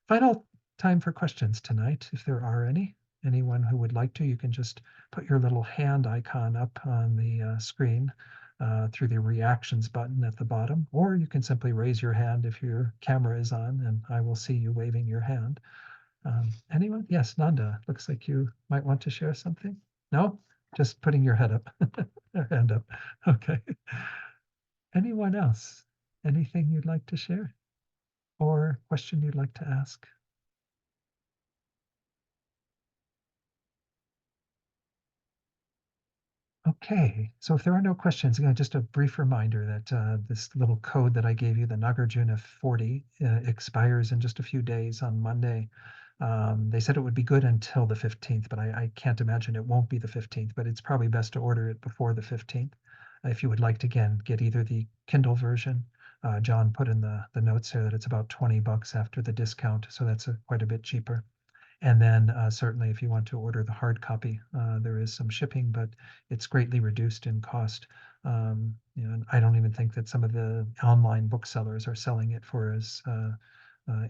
final time for questions tonight, if there are any. Anyone who would like to, you can just put your little hand icon up on the screen through the reactions button at the bottom, or you can simply raise your hand if your camera is on, and I will see you waving your hand. Anyone? Yes, Nanda, looks like you might want to share something. No? Just putting your head up, hand up. Okay. Anyone else? Anything you'd like to share or question you'd like to ask? Okay, so if there are no questions, again, just a brief reminder that this little code that I gave you, the Nagarjuna 40, expires in just a few days on Monday. They said it would be good until the 15th, but I can't imagine it won't be the 15th, but it's probably best to order it before the 15th. If you would like to, again, get either the Kindle version, John put in the notes there that it's about $20 after the discount, so that's quite a bit cheaper. And then certainly if you want to order the hard copy, there is some shipping, but it's greatly reduced in cost. And I don't even think that some of the online booksellers are selling it for as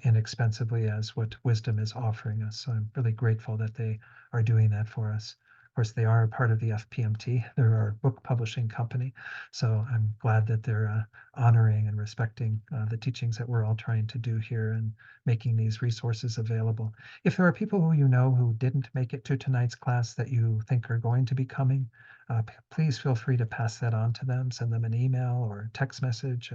inexpensively as what Wisdom is offering us. So I'm really grateful that they are doing that for us. Of course, they are a part of the FPMT. They're our book publishing company. So I'm glad that they're honoring and respecting the teachings that we're all trying to do here and making these resources available. If there are people who you know who didn't make it to tonight's class that you think are going to be coming, please feel free to pass that on to them, send them an email or text message,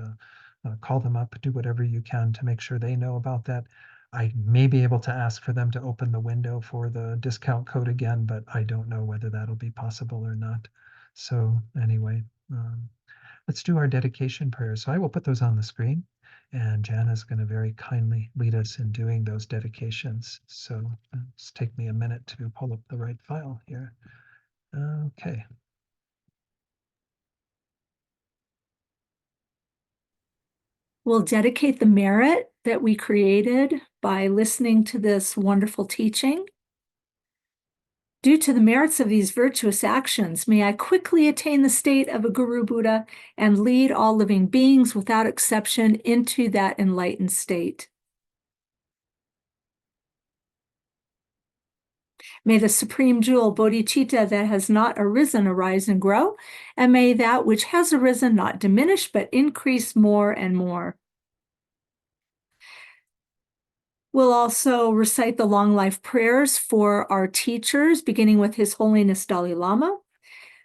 call them up, do whatever you can to make sure they know about that. I may be able to ask for them to open the window for the discount code again, but I don't know whether that'll be possible or not. So anyway, let's do our dedication prayers. So I will put those on the screen. And Jana's going to very kindly lead us in doing those dedications. So it's take me a minute to pull up the right file here. Okay. We'll dedicate the merit that we created by listening to this wonderful teaching. Due to the merits of these virtuous actions, may I quickly attain the state of a Guru Buddha and lead all living beings without exception into that enlightened state. May the supreme jewel bodhicitta that has not arisen arise and grow, and may that which has arisen not diminish but increase more and more. We'll also recite the long life prayers for our teachers, beginning with His Holiness Dalai Lama.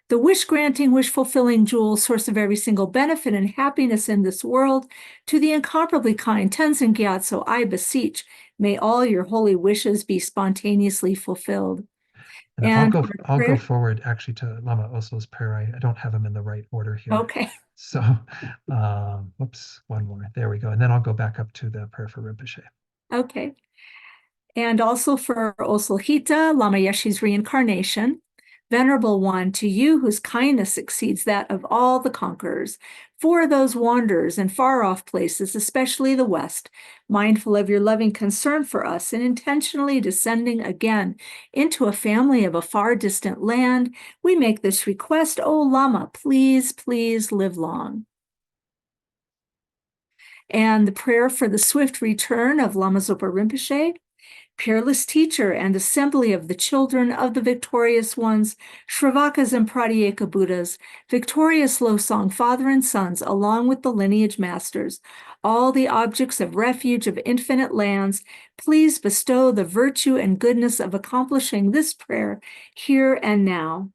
The wish-granting, wish-fulfilling jewel, source of every single benefit and happiness in this world, to the incomparably kind Tenzin Gyatso, I beseech, may all your holy wishes be spontaneously fulfilled. And I'll go forward actually to Lama Oslo's prayer. I don't have them in the right order here. Okay. So, whoops, one more. There we go. And then I'll go back up to the prayer for Rinpoche. Okay. And also for Oslhita, Lama Yeshe's reincarnation. Venerable One, to you whose kindness exceeds that of all the conquerors, for those wanderers in far-off places, especially the West, mindful of your loving concern for us and intentionally descending again into a family of a far distant land, we make this request, O Lama, please, please live long. And the prayer for the swift return of Lama Zopa Rinpoche. Peerless teacher and assembly of the children of the victorious ones, Shravakas and Pratyeka Buddhas, victorious Losong father and sons, along with the lineage masters, all the objects of refuge of infinite lands, please bestow the virtue and goodness of accomplishing this prayer here and now.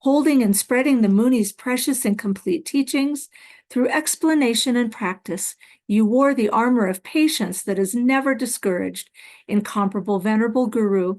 Holding and spreading the Muni's precious and complete teachings, through explanation and practice, you wore the armor of patience that is never discouraged. Incomparable venerable Guru,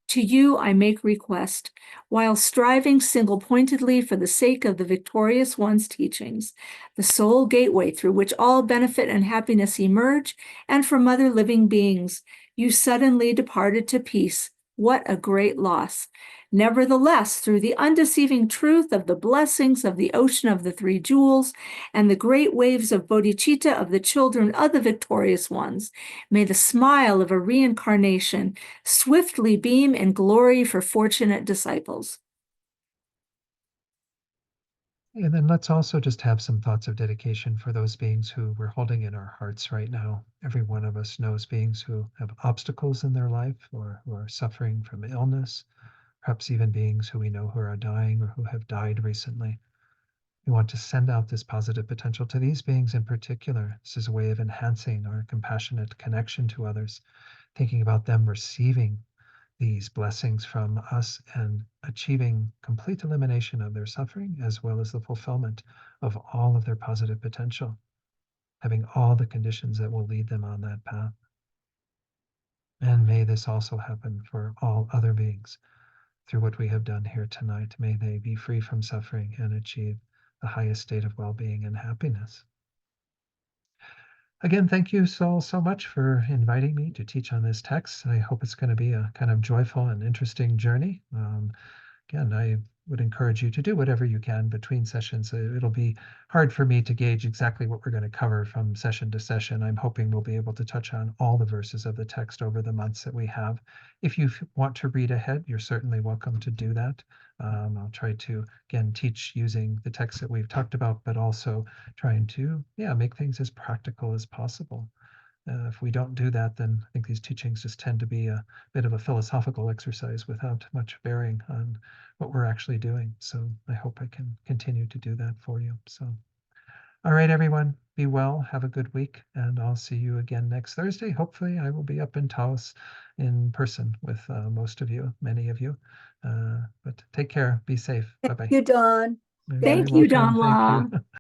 to you I make request, while striving single-pointedly for the sake of the victorious one's teachings, the sole gateway through which all benefit and happiness emerge, and from other living beings, you suddenly departed to peace. What a great loss! Nevertheless, through the undeceiving truth of the blessings of the ocean of the three jewels and the great waves of bodhicitta of the children of the victorious ones, may the smile of a reincarnation swiftly beam in glory for fortunate disciples. And then let's also just have some thoughts of dedication for those beings who we're holding in our hearts right now. Every one of us knows beings who have obstacles in their life or who are suffering from illness, perhaps even beings who we know who are dying or who have died recently. We want to send out this positive potential to these beings in particular. This is a way of enhancing our compassionate connection to others, thinking about them receiving these blessings from us and achieving complete elimination of their suffering, as well as the fulfillment of all of their positive potential, having all the conditions that will lead them on that path. And may this also happen for all other beings through what we have done here tonight. May they be free from suffering and achieve the highest state of well-being and happiness. Again, thank you so much for inviting me to teach on this text. I hope it's going to be a kind of joyful and interesting journey. Again, I would encourage you to do whatever you can between sessions. It'll be hard for me to gauge exactly what we're going to cover from session to session. I'm hoping we'll be able to touch on all the verses of the text over the months that we have. If you want to read ahead, you're certainly welcome to do that. I'll try to, again, teach using the text that we've talked about, but also trying to, make things as practical as possible. If we don't do that, then I think these teachings just tend to be a bit of a philosophical exercise without much bearing on what we're actually doing. So I hope I can continue to do that for you. So, all right, everyone, be well, have a good week, and I'll see you again next Thursday. Hopefully I will be up in Taos in person with most of you, many of you. But take care, be safe. Bye-bye. You, Dawn. Thank you, Don Thank La. you.